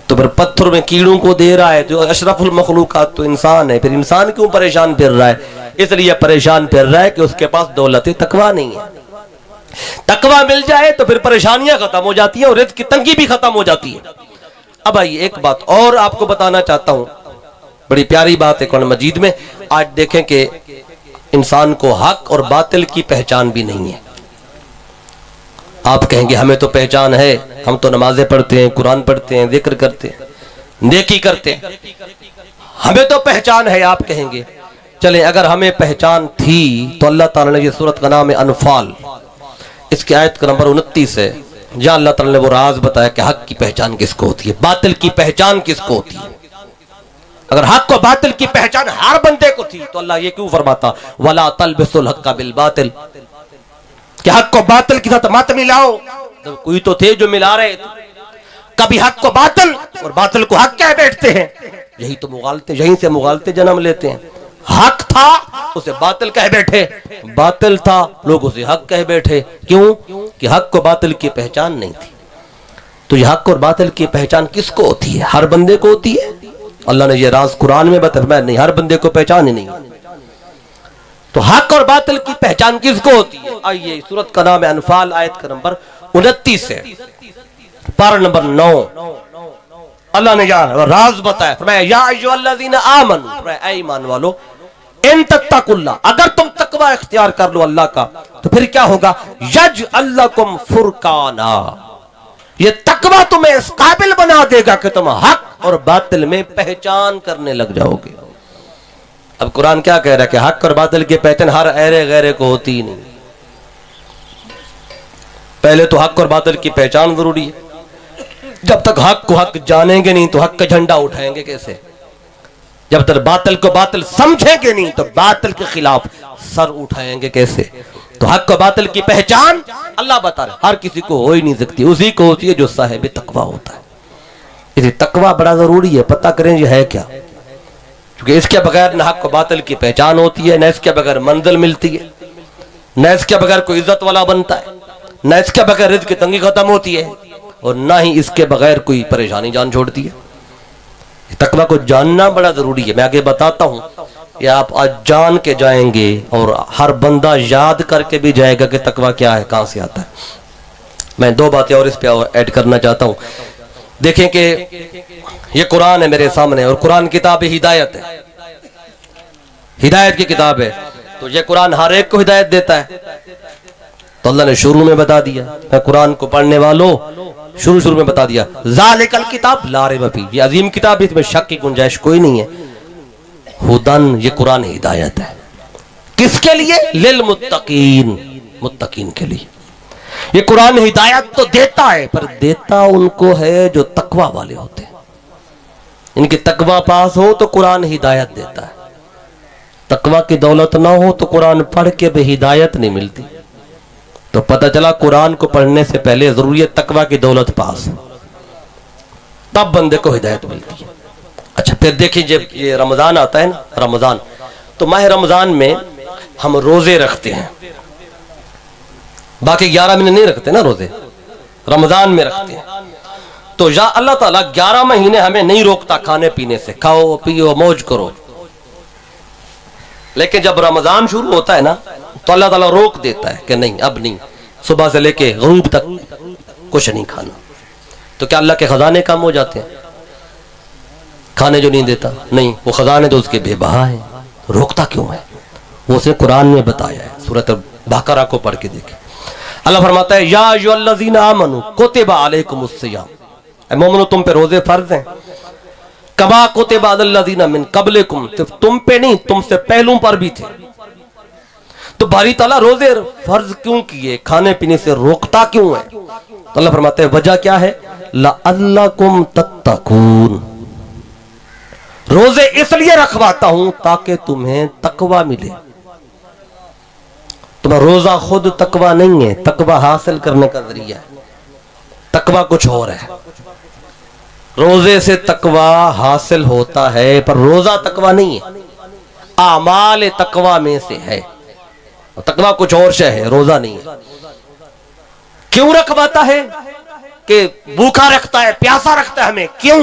तो फिर पत्थर में कीड़ों को दे रहा है, जो अशरफुल मखलूकात तो इंसान है, फिर इंसान क्यों परेशान फिर रहा है? इसलिए परेशान फिर रहा है कि उसके पास दौलत तकवा नहीं है। तकवा मिल जाए तो फिर परेशानियां खत्म हो जाती है और रिज्क की तंगी भी खत्म हो जाती है। अब आइए एक बात और आपको बताना चाहता हूं, बड़ी प्यारी बात है कुरान मजीद में। आज देखें कि इंसान को हक और बातिल की पहचान भी नहीं है। आप कहेंगे हमें तो पहचान है, हम तो नमाजें पढ़ते हैं, कुरान पढ़ते हैं, जिक्र करते हैं, नेकी करते हैं, हमें तो पहचान है। आप कहेंगे चले अगर हमें पहचान थी तो अल्लाह ताला ने, ये सूरत का नाम है अनफाल, इसकी आयत का नंबर 29 है, जहां अल्लाह ताला ने वो राज बताया कि हक की पहचान किसको होती है, बातिल की पहचान किसको होती है। अगर हक और बातिल की पहचान हर बंदे को थी तो अल्लाह ये क्यों फरमाता वला तलबिसुल हक्का बिल बातिल, कि हक को बातिल के साथ मत मिलाओ। तो कोई तो थे जो मिला रहे थे, कभी हक को बातिल और बातिल को हक कह बैठते हैं, यही तो मुगालते, यहीं से मुगालते जन्म लेते हैं। हक था उसे बातिल कह बैठे, बातिल था लोग उसे हक कह बैठे। क्यों? कि हक को बातिल की पहचान नहीं थी। तो ये हक और बातिल की पहचान किसको होती है? हर बंदे को होती है। अल्लाह ने ये राज कुरान में बताया, नहीं हर बंदे को पहचान ही नहीं। तो हक और बातिल की पहचान किसको होती है? आइए सूरत का नाम है अनफाल, आयत का नंबर 29 है, पारा नंबर 9। अल्लाह ने यार राज बताया, फरमाया या अय्युहल्लज़ीना आमनू, फरमाया ईमान वालो, इन तत्तकुल्लाह, अगर तुम तकवा इख्तियार कर लो अल्लाह का तो फिर क्या होगा? यजअल लकुम फुरकाना, ये तकवा तुम्हें इस काबिल बना देगा कि तुम हक और बातिल में पहचान करने लग जाओगे। अब कुरान क्या कह रहा है कि हक और बातिल की पहचान हर ऐरे गैरे को होती ही नहीं। पहले तो हक और बातिल की पहचान जरूरी है। जब तक हक को हक जानेंगे नहीं तो हक का झंडा उठाएंगे कैसे? जब तक बातिल को बातिल समझेंगे नहीं तो बातिल के खिलाफ सर उठाएंगे कैसे? तो हक और बातिल की पहचान अल्लाह बता रहे हर किसी को हो ही नहीं सकती, उसी को होती है जो साहिब तकवा होता है। इसलिए तकवा बड़ा जरूरी है। पता करें ये है क्या, क्योंकि इसके बगैर न हक और बातिल की पहचान होती है, न इसके बगैर मंजिल मिलती है, न इसके बगैर कोई इज्जत वाला बनता है, न इसके बगैर रिज़्क़ की तंगी खत्म होती है, और ना ही इसके बगैर कोई परेशानी जान छोड़ती है। तकवा को जानना बड़ा जरूरी है। मैं आगे बताता हूं, या आप आज जान के जाएंगे और हर बंदा याद करके भी जाएगा कि तकवा क्या है, कहां से आता है। मैं दो बातें और इस पे ऐड करना चाहता हूं। देखें कि ये कुरान है मेरे सामने और कुरान किताब हिदायत है, हिदायत की किताब है। तो ये कुरान हर एक को हिदायत देता है। तो अल्लाह ने शुरू में बता दिया, मैं कुरान को पढ़ने वालों शुरू में बता दिया, ज़ालिकल किताब ला रैब फीह, ये अजीम किताब, इसमें शक की गुंजाइश कोई नहीं है। हुदन, ये कुरान हिदायत है। किसके लिए? लिल मुत्तकीन, मुत्तकीन के लिए। ये कुरान हिदायत तो देता है, पर देता उनको है जो तकवा वाले होते हैं। इनकी तकवा पास हो तो कुरान हिदायत देता है। तकवा की दौलत ना हो तो कुरान पढ़ के भी हिदायत नहीं मिलती। तो पता चला कुरान को पढ़ने से पहले जरूरी है तकवा की दौलत पास, तब बंदे को हिदायत मिलती है। फिर देखिए जब ये रमजान आता है ना, रमजान, तो माह रमजान में हम रोजे रखते हैं, बाकी 11 महीने नहीं रखते ना रोजे, रमजान में रखते हैं। तो या अल्लाह ताला 11 महीने हमें नहीं रोकता खाने पीने से, खाओ पियो मौज करो, लेकिन जब रमजान शुरू होता है ना तो अल्लाह ताला रोक देता है कि नहीं, अब नहीं, सुबह से लेके गरूब तक कुछ नहीं खाना। तो क्या अल्लाह के खजाने कम हो जाते हैं? खाने जो नहीं देता, नहीं, वो खजाने तो उसके बेबहा है, रोकता क्यों है? वो उसने कुरान में बताया है, सूरत बकरा को पढ़ के देखे। अल्लाह फरमाता है या अय्युहल्लज़ीना आमनू कुतिबा अलैकुमुस्सियाम, ऐ मोमिनो तुम पे रोजे फर्ज हैं, कमा कुतिबा अलल्लज़ीना मिन क़ब्लिकुम, सिर्फ तुम पे नहीं तुमसे पहलू पर भी थे। तो बारी ताला रोजे फर्ज क्यों किए, खाने पीने से रोकता क्यों है? तो अल्लाह फरमाता है वजह क्या है, लअल्लकुम तत्तकून, रोजे इसलिए रखवाता हूं ताकि तुम्हें तकवा मिले। तुम्हारा रोजा खुद तकवा नहीं है, तकवा हासिल करने का जरिया है, तकवा कुछ और है। रोजे से तकवा हासिल होता है पर रोजा तकवा नहीं है, आमाल तकवा में से है, तकवा कुछ और से है, रोजा नहीं है। क्यों रखवाता है? कि भूखा रखता है, प्यासा रखता है हमें, क्यों?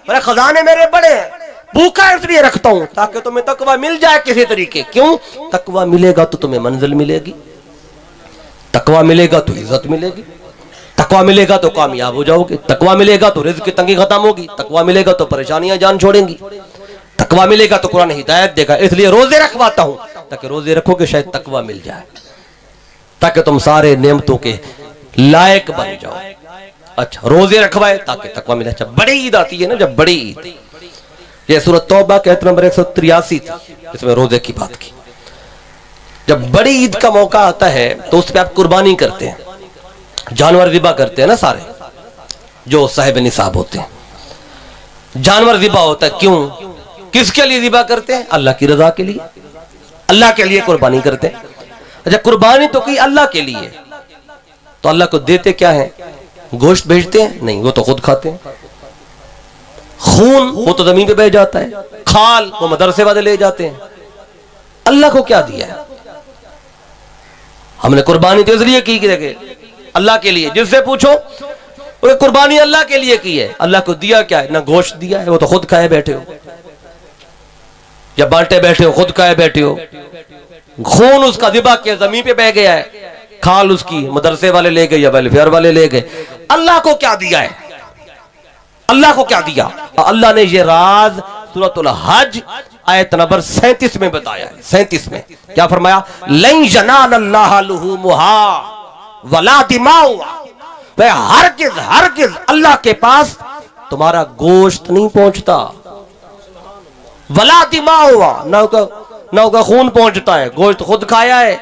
मेरे खजाने मेरे बड़े हैं, भूखा इसलिए रखता हूं ताकि तुम्हें तकवा मिल जाए किसी तरीके। क्यों? तकवा मिलेगा तो तुम्हें मंजिल मिलेगी, तकवा मिलेगा तो इज्जत मिलेगी, तकवा मिलेगा तो कामयाब हो जाओगे, तकवा मिलेगा तो रिज़्क़ की तंगी खत्म होगी, तकवा मिलेगा तो परेशानियां जान छोड़ेंगी, तकवा मिलेगा तो कुरान हिदायत देगा। इसलिए रोजे रखवाता हूं ताकि रोजे रखोगे शायद तकवा मिल जाए, ताकि तुम सारे नेमतों के लायक बन जाओ। अच्छा, रोजे रखवाए ताकि तकवा मिले। अच्छा, बड़ी ईद आती है ना, जब बड़ी ईद, ये सूरत तौबा के आयत नंबर 183 थी, इसमें रोजे की बात की। जब बड़ी ईद का मौका आता है तो उस पर आप कुर्बानी करते हैं, जानवर ज़िबा करते हैं ना, सारे जो साहिब निसाब होते हैं, जानवर ज़िबा होता है। क्यों? किसके लिए ज़िबा करते हैं? अल्लाह की रजा के लिए, अल्लाह के लिए कुर्बानी करते हैं। अच्छा, कुर्बानी तो की अल्लाह के लिए, तो अल्लाह को देते क्या है? गोश्त भेजते हैं? नहीं, वो तो खुद खाते हैं। खून वो तो जमीन पे बह जाता है, खाल वो मदरसे वाले ले जाते हैं। अल्लाह को क्या दिया है? हमने कुर्बानी तो इसलिए की कि अल्लाह के लिए, जिससे पूछो कुर्बानी अल्लाह के लिए की है। अल्लाह को दिया क्या है? ना गोश्त दिया है, वो तो खुद खाए बैठे हो, या बांटे बैठे हो, खुद खाए बैठे हो। खून उसका ज़िबा के जमीन पे बह गया है, खाल उसकी मदरसे वाले ले गए या वेलफेयर वाले ले गए। अल्लाह को क्या दिया है? अल्लाह को क्या दिया? अल्लाह ने ये राज सूरतुल हज आयत नंबर 37 में बताया है। 37 में क्या फरमाया? लन यनालल्लाह लुहुमुहा वला दिमाउहा, हरगिज़ हरगिज़ अल्लाह के पास तुम्हारा गोश्त नहीं पहुंचता, वला दिमाउहा, ना उसका खून पहुंचता है। गोश्त खुद खाया है,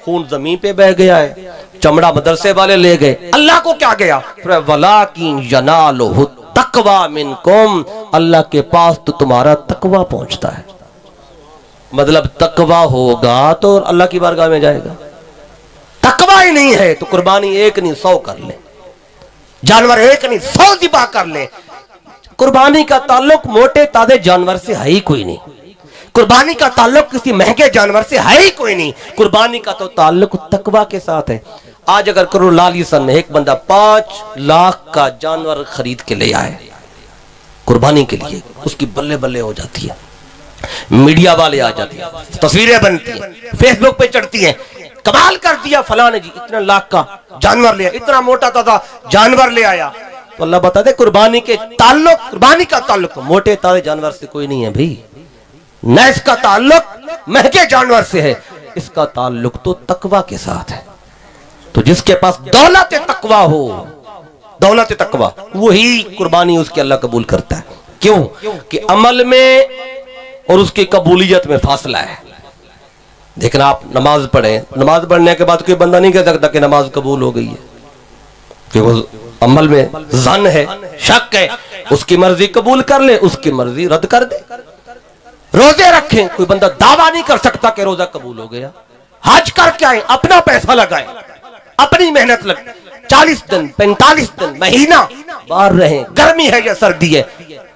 खून जमीन पे बह गया है, चमड़ा मदरसे वाले ले गए। अल्लाह को क्या गया? वलाकिन यनालुहु तकवा मिनकुम, अल्लाह के पास तो तुम्हारा तकवा पहुंचता है। मतलब तकवा होगा तो अल्लाह की बारगाह में जाएगा। तकवा ही नहीं है तो कुर्बानी एक नहीं 100 कर ले, जानवर एक नहीं 100 ज़िबा कर ले। कुर्बानी का ताल्लुक मोटे ताजे जानवर से है ही कोई नहीं, कुर्बानी का ताल्लुक किसी महंगे जानवर से है ही कोई नहीं। कुर्बानी का तो ताल्लुक तकवा के साथ है। आज अगर करो लाली सन में एक बंदा 5 लाख का जानवर खरीद के ले आए कुर्बानी के लिए, उसकी बल्ले बल्ले हो जाती है, मीडिया वाले आ जाते हैं, तस्वीरें बनती हैं, फेसबुक पे चढ़ती हैं, कमाल कर दिया फलाने जी, इतना लाख का जानवर ले आया, इतना मोटा ताजा जानवर ले आया। तो अल्लाह बताते कुर्बानी के ताल्लुक, कुर्बानी का ताल्लुक मोटे ताजे जानवर से कोई नहीं है भाई, न इसका ताल्लुक महंगे जानवर से है, इसका ताल्लुक तो तकवा के साथ है। तो जिसके पास दौलत तकवा हो, दौलत तकवा, वही कुर्बानी उसकी अल्लाह कबूल करता है। क्यों? कि अमल में और उसकी कबूलियत में फासला है। देखना, आप नमाज पढ़े, नमाज पढ़ने के बाद कोई बंदा नहीं कह सकता कि नमाज कबूल हो गई है, कि वो अमल में ज़न है, शक है, उसकी मर्जी कबूल कर ले, उसकी मर्जी रद्द कर दे। रोजे रखें, कोई बंदा दावा नहीं कर सकता कि रोजा कबूल हो गया। हज करके आए, अपना पैसा लगाए, अपनी मेहनत लगे, 40 दिन 45 दिन महीना बाहर रहे, गर्मी है या सर्दी है,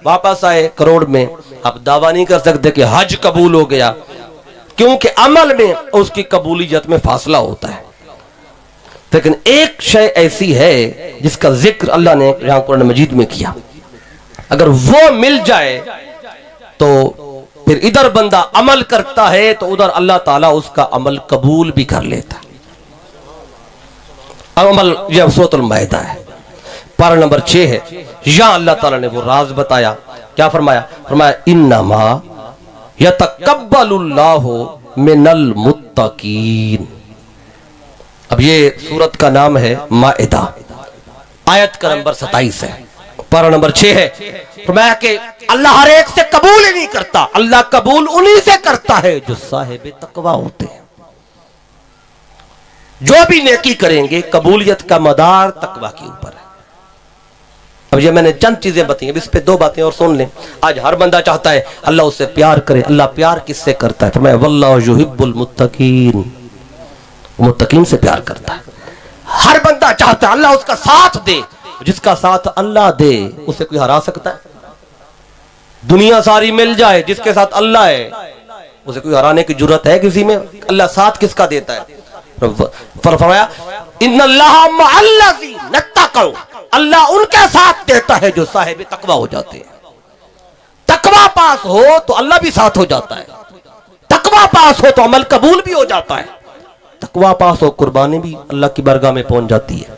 वापस आए करोड़ में, आप दावा नहीं कर सकते कि हज कबूल हो गया, क्योंकि अमल में उसकी कबूलियत में फासला होता है। लेकिन एक शय ऐसी है जिसका जिक्र अल्लाह ने यहां कुरान मजीद में किया, अगर वो मिल जाए तो फिर इधर बंदा अमल करता है तो उधर अल्लाह ताला उसका अमल कबूल भी कर लेता है। अमल यह सूरतुल माइदा है, पारा नंबर 6 है। यहां अल्लाह ताला ने वो राज बताया, क्या फरमाया? फरमाया इन्नमा यतकब्बलुल्लाहु मिनल मुत्तकीन। अब ये सूरत का नाम है माइदा, आयत का नंबर 27 है, पारा नंबर 6 है। फरमाया कि अल्लाह हर एक से कबूल ही नहीं करता, अल्लाह कबूल उन्हीं से करता है जो साहिब तकवा होते हैं। जो भी नेकी करेंगे कबूलियत का मदार तकवा के ऊपर है। अब ये मैंने चंद चीजें बताई, अब इस पे 2 बातें और सुन लें। आज हर बंदा चाहता है अल्लाह उससे प्यार करे, अल्लाह प्यार किससे करता है? फरमाया वल्लाहु युहिब्बुल मुत्तकीन, मुत्तकीन से प्यार करता है। हर बंदा चाहता है अल्लाह उसका साथ दे, जिसका साथ अल्लाह दे उसे कोई हरा सकता है? दुनिया सारी मिल जाए, जिसके साथ अल्लाह है उसे कोई हराने की जरूरत है किसी में? अल्लाह साथ किसका देता है? फरमाया इन्नल्लाह मअल्लज़ीना तक़व, अल्लाह उनके साथ देता है जो साहिब तकवा हो जाते हैं। तकवा पास हो तो अल्लाह भी साथ हो जाता है, तकवा पास हो तो अमल कबूल भी हो जाता है, तकवा पास हो कुर्बानी भी अल्लाह की बारगाह में पहुंच जाती है।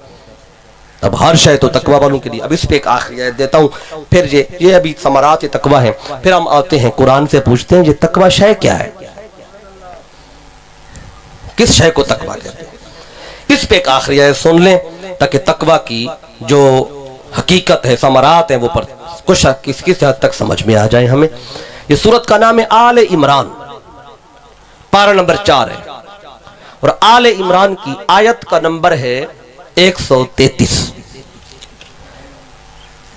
अब हर शय तो तकवा वालों के लिए। अब इस पे एक आखिरी आयत देता हूं, फिर ये अभी समरात तकवा है, फिर हम आते हैं कुरान से पूछते हैं ये तकवा शय क्या है, किस शय को तकवा कहते हैं। इस पे एक आखिरी आयत सुन लें ताकि तकवा की जो हकीकत है, समरात है, वो पर कुछ किस हद तक समझ में आ जाए हमें। ये सूरत का नाम है आले इमरान, पारा नंबर 4 है, और आले इमरान की आयत का नंबर है 133।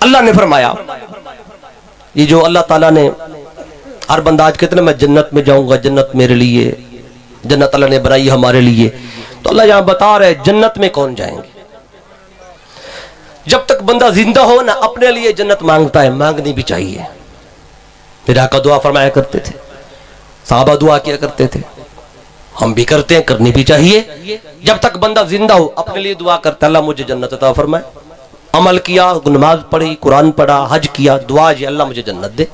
अल्लाह ने फरमाया, ये जो अल्लाह ताला ने हर बंदा आज कितने मैं जन्नत में जाऊंगा, जन्नत मेरे लिए, जन्नत अल्लाह ने बनाई हमारे लिए, तो अल्लाह यहां बता रहे जन्नत में कौन जाएंगे। जब तक बंदा जिंदा हो ना अपने लिए जन्नत मांगता है, मांगनी भी चाहिए। मेरे आका दुआ फरमाया करते थे, साहबा दुआ किया करते थे, हम भी करते हैं, करनी भी चाहिए। जब तक बंदा जिंदा हो अपने लिए दुआ करता है अल्लाह मुझे जन्नत अता फरमाए। अमल किया, नमाज पढ़ी, कुरान पढ़ा, हज किया, दुआ ये अल्लाह मुझे जन्नत दे।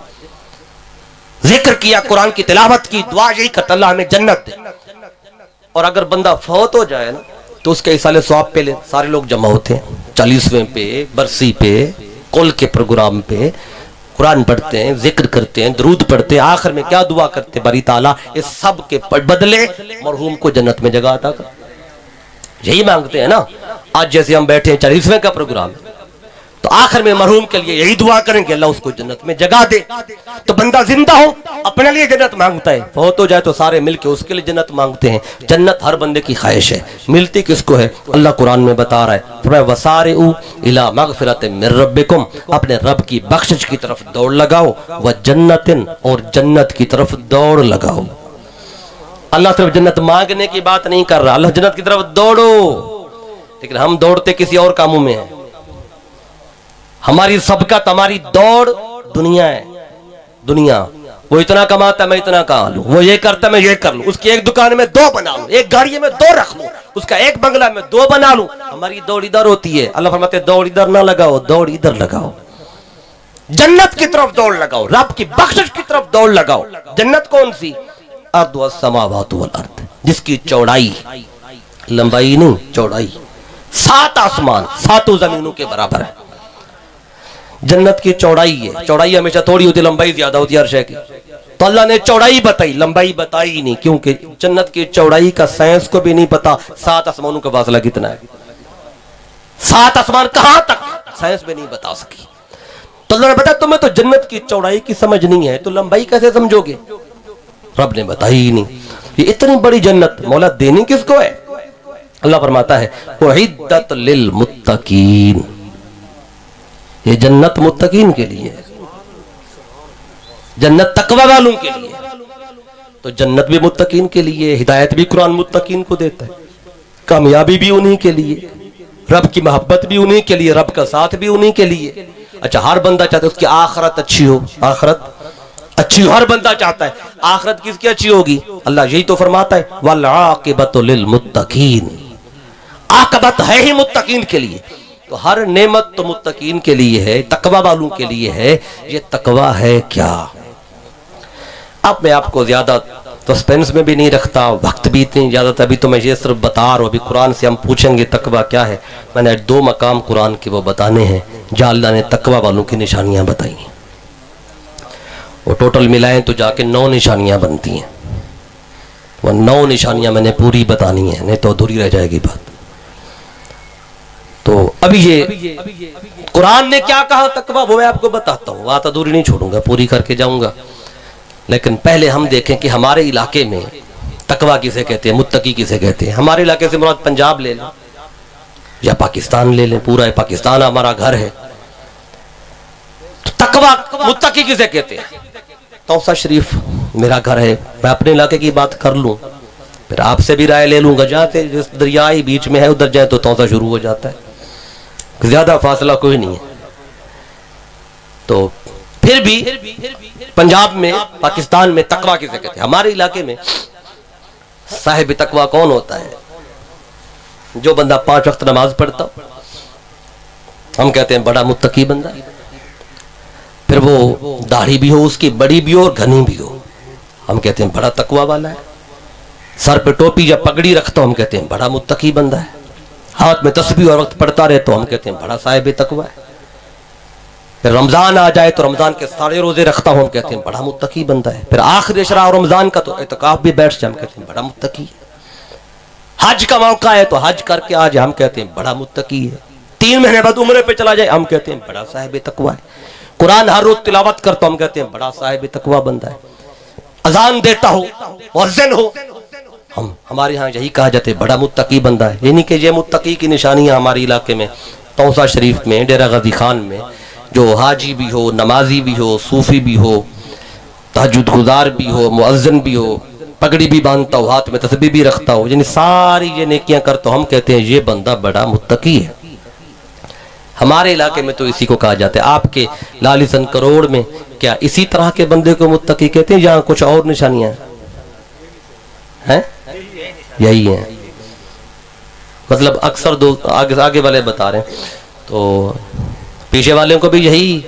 जिक्र किया, कुरान की तिलावत की, दुआ यही करता अल्लाह हमें जन्नत दे। और अगर बंदा फौत हो जाए ना तो उसके इसाले सवाब पे ले सारे लोग जमा होते हैं, 40वें पे, बरसी पे, कुल के प्रोग्राम पे कुरान पढ़ते हैं, जिक्र करते हैं, दरूद पढ़ते हैं, आखिर में क्या दुआ करते हैं? बारी ताला इस सब के बदले मरहूम को जन्नत में जगह अता कर। यही मांगते हैं ना। आज जैसे हम बैठे हैं 40वें का प्रोग्राम, तो आखिर में मरहूम के लिए यही दुआ करेंगे अल्लाह उसको जन्नत में जगह दे। तो बंदा जिंदा हो अपने लिए जन्नत मांगता है, फौत हो जाए तो सारे मिलके उसके लिए जन्नत मांगते हैं। जन्नत हर बंदे की ख्वाहिश है, मिलती किसको है? अल्लाह कुरान में बता रहा है, वसारिउ इला मगफिरतिन मिर रब्बिकुम, अपने रब की बख्शिश की तरफ दौड़ लगाओ, व जन्नतिन, और जन्नत की तरफ दौड़ लगाओ। अल्लाह सिर्फ जन्नत मांगने की बात नहीं कर रहा, अल्लाह जन्नत की तरफ दौड़ो। लेकिन हम दौड़ते किसी और कामों में हैं। हमारी सबका हमारी दौड़ दुनिया है। दुनिया, वो इतना कमाता मैं इतना कमा लूं, वो ये करता मैं ये कर लूं, उसकी एक दुकान में 2 बना लूं, एक गाड़ी में 2 रख लूं, उसका एक बंगला में 2 बना लूं। हमारी दौड़ इधर होती है। अल्लाह फरमाते दौड़ इधर ना लगाओ, दौड़ इधर लगाओ, जन्नत की तरफ दौड़ लगाओ, रब की बख्शिश की तरफ दौड़ लगाओ। जन्नत कौन सी? अर्द व समावात वल अर्द, जिसकी चौड़ाई, लंबाई नहीं चौड़ाई 7 आसमान 7 जमीनों के बराबर है। जन्नत की चौड़ाई है। चौड़ाई हमेशा थोड़ी होती, लंबाई ज्यादा होती है हर शय की। तो अल्लाह ने चौड़ाई बताई, लंबाई बताई नहीं, क्योंकि जन्नत की चौड़ाई का साइंस को भी नहीं पता 7 आसमानों का फासला कितना है। 7 आसमान कहां तक साइंस में नहीं बता सकी। तो अल्लाह ने बताया तुम्हें तो जन्नत की चौड़ाई की समझ नहीं है, तो लंबाई कैसे समझोगे? रब ने बताई ही नहीं। ये इतनी बड़ी जन्नत मौला देनी किसको है? अल्लाह फरमाता है उइद्दत लिल मुत्तकीन, ये जन्नत मुत्तकीन के लिए है, जन्नत तकवा वालों के लिए। तो जन्नत भी मुत्तकीन के लिए, हिदायत भी कुरान मुत्तकीन को देता है, कामयाबी भी उन्हीं के लिए, रब की मोहब्बत भी उन्हीं के लिए, रब का साथ भी उन्हीं के लिए। अच्छा, हर बंदा चाहता है उसकी आखिरत अच्छी हो, आखिरत अच्छी हो, हर बंदा चाहता है। आखिरत किसकी अच्छी होगी? अल्लाह यही तो फरमाता है वल आकिबतु लिल मुत्तकीन, आकिबत है ही मुत्तकीन के लिए। तो हर नेमत तो मुत्तकीन के लिए है, तकवा वालों के लिए है। ये तकवा है क्या? अब मैं आपको ज्यादा सस्पेंस में भी नहीं रखता, वक्त भी इतनी ज्यादा था, अभी तो मैं ये सिर्फ बता रहा हूँ। अभी कुरान से हम पूछेंगे तकवा क्या है। मैंने 2 मकाम कुरान के वो बताने हैं जहाँ अल्लाह ने तकवा वालों की निशानियां बताई हैं। वो टोटल मिलाएं तो जाके 9 निशानियां बनती हैं। वो 9 निशानियां मैंने पूरी बतानी है, नहीं तो अधूरी रह जाएगी बात। तो अभी ये कुरान ने क्या कहा तकवा, वो मैं आपको बताता हूँ, बात अधूरी नहीं छोड़ूंगा, पूरी करके जाऊंगा। लेकिन पहले हम देखें कि हमारे इलाके में तकवा किसे कहते हैं, मुत्तकी किसे कहते हैं। हमारे इलाके से मुराद पंजाब ले लें या पाकिस्तान ले लें, पूरा पाकिस्तान हमारा घर है। तो तकवा मुत्तकी किसे कहते हैं? तौसा शरीफ मेरा घर है, मैं अपने इलाके की बात कर लूं, फिर आपसे भी राय ले लूंगा। जहाँ से जिस दरिया ही बीच में है उधर जाए तो तौसा शुरू हो जाता है, ज्यादा फासला कोई नहीं है। तो फिर भी पंजाब में, पाकिस्तान में तकवा किसे कहते हैं? हमारे इलाके में साहिब तकवा कौन होता है? जो बंदा 5 वक्त नमाज पढ़ता, हम कहते हैं बड़ा मुत्तकी बंदा। फिर वो दाढ़ी भी हो उसकी, बड़ी भी हो और घनी भी हो, हम कहते हैं बड़ा तकवा वाला है। सर पे टोपी या पगड़ी रखता, हम कहते हैं बड़ा मुत्तकी बंदा है। हाथ में तस्बीह और वक्त पढ़ता रहे तो हम कहते हैं बड़ा साहिब तकवा है। फिर रमजान आ जाए तो रमजान के सारे रोजे रखता हूं, हम कहते हैं बड़ा मुत्तकी बंदा है। फिर आखिरी अशरा रमजान का तो इत्काफ भी बैठ जाए, हम कहते हैं बड़ा मुत्तकी है। हज का मौका है तो हज करके आ जाए, हम कहते हैं बड़ा मुत्तकी है। 3 महीने बाद उम्रे पे चला जाए, हम कहते हैं बड़ा साहिब तकवा है। कुरान हर रोज तिलावत करता हूं, हम कहते हैं बड़ा साहिब तकवा बंदा है। अजान देता हो, मुअज्जिन हो, हमारे यहाँ यही कहा जाता है बड़ा मुत्तकी बंदा है। यानी कि ये मुत्तकी की निशानियां हमारे इलाके में तौसा शरीफ में, डेरा गाजी खान में, जो हाजी भी हो, नमाजी भी हो, सूफी भी हो, तहज्जुद गुजार भी हो, मुअज्जिन भी हो, पगड़ी भी बांधता हो, हाथ में तस्बीह भी रखता हो, यानी सारी ये नेकियां करता हो, हम कहते हैं ये बंदा बड़ा मुत्तकी है। हमारे इलाके में तो इसी को कहा जाता है। आपके लालिसन करोड़ में क्या इसी तरह के बंदे को मुत्तकी कहते हैं, जहां कुछ और निशानियां हैं? यही है, मतलब अक्सर दो आगे वाले बता रहे हैं, तो पीछे वाले को भी यही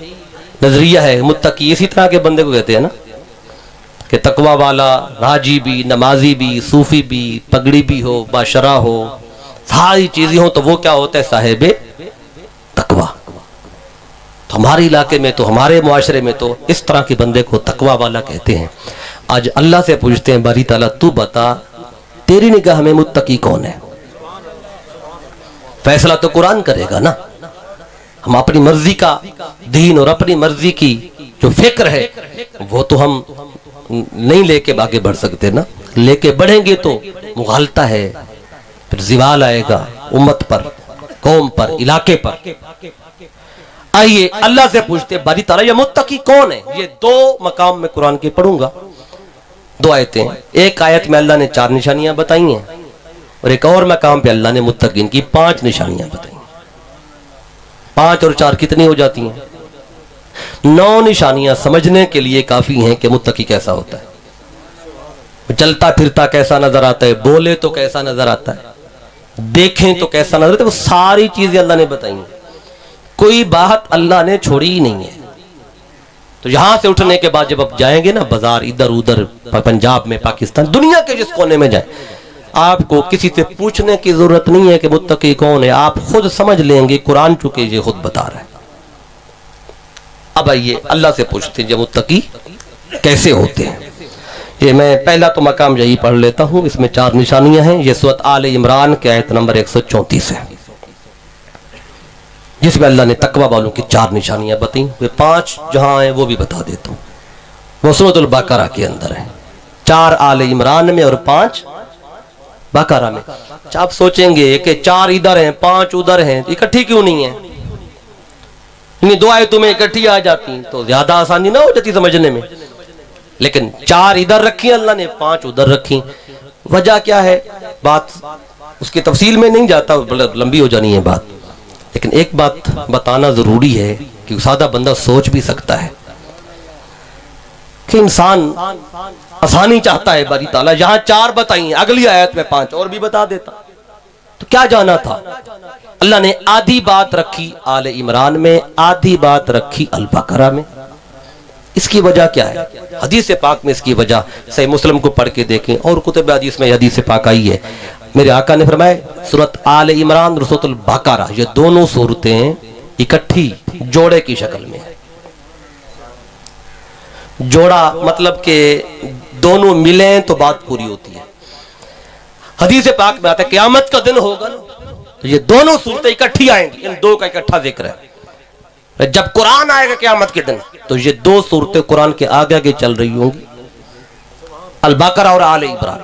नजरिया है। मुत्तकी इसी तरह के बंदे को कहते हैं ना, कि तकवा वाला, राजी भी, नमाजी भी, सूफी भी, पगड़ी भी हो, बाशरा हो, सारी चीजें हो, तो वो क्या होता है? साहिब तकवा। तो हमारे इलाके में तो, हमारे मुआशरे में तो इस तरह के बंदे को तकवा वाला कहते हैं। आज अल्लाह से पूछते हैं, बारी ताला तू बता तेरी निगाह में मुत्तकी कौन है? फैसला तो कुरान करेगा ना। हम अपनी मर्जी का दीन और अपनी मर्जी की जो फिक्र है वो तो हम नहीं लेके आगे बढ़ सकते ना। लेके बढ़ेंगे तो मुगालता है, फिर जिवाल आएगा उम्मत पर, कौम पर, इलाके पर। आइए अल्लाह से पूछते बारी ताला ये मुत्तकी कौन है? ये 2 मकाम में कुरान के पढ़ूंगा, 2 आयतें। एक आयत में अल्लाह ने 4 निशानियां बताई हैं और एक और मकाम पे अल्लाह ने मुत्तकीन की 5 निशानियां बताई। 5 और 4 कितनी हो जाती हैं? 9 निशानियां समझने के लिए काफी हैं कि मुत्तकी कैसा होता है। चलता फिरता कैसा नजर आता है, बोले तो कैसा नजर आता है, देखें तो कैसा नजर आता है, वो सारी चीजें अल्लाह ने बताई हैं। कोई बात अल्लाह ने छोड़ी ही नहीं है। तो यहां से उठने के बाद जब आप जाएंगे ना बाजार, इधर उधर, पंजाब में, पाकिस्तान, दुनिया के जिस कोने में जाए, आपको किसी से पूछने की जरूरत नहीं है कि मुत्तकी कौन है, आप खुद समझ लेंगे। कुरान चूंकि ये खुद बता रहा है। अब आइए अल्लाह से पूछते हैं मुत्तकी कैसे होते हैं। ये मैं पहला तो मकाम यही पढ़ लेता हूं, इसमें 4 निशानियां हैं। ये सूरत आले इमरान के आयत नंबर 134 है, जिसमें अल्लाह ने तकवा वालों की 4 निशानियां बताई। वे 5 जहां हैं वो भी बता देता हूं। वो सूरतुल बकरा के अंदर है, 4 आले इमरान में और 5 बकरा में। आप सोचेंगे कि 4 इधर हैं 5 उधर हैं, इकट्ठी क्यों नहीं है? इन 2 आयतों में इकट्ठी आ जाती तो ज्यादा आसानी ना हो जाती समझने में। लेकिन 4 इधर रखी अल्लाह ने, 5 उधर रखी। वजह क्या है? बात उसकी तफसील में नहीं जाता, लंबी हो जानी है बात। लेकिन एक बात बताना जरूरी है कि सादा बंदा सोच भी सकता है कि इंसान आसानी चाहता है, बारी ताला जहां 4 बताई, अगली आयत में 5 और भी बता देता, तो क्या जाना था। अल्लाह ने आधी बात रखी आले इमरान में, आधी बात रखी अल बकरा में। इसकी वजह क्या है? हदीस पाक में इसकी वजह सही मुस्लिम को पढ़ के देखें और कुतुब हदीस में हदीस पाक आई है। मेरे आका ने फरमाया सूरत आले इमरान और सूरत अल बकरा, ये दोनों सूरतें इकट्ठी जोड़े की शक्ल में है। जोड़ा मतलब के दोनों मिले तो बात पूरी होती है। हदीस पाक में आता है क़यामत का दिन होगा तो ये दोनों सूरतें इकट्ठी आएंगी, इन दो का इकट्ठा जिक्र है। जब कुरान आएगा क़यामत के दिन तो ये 2 सूरतें कुरान के आगे आगे चल रही होंगी, अल बकरा और आले इमरान,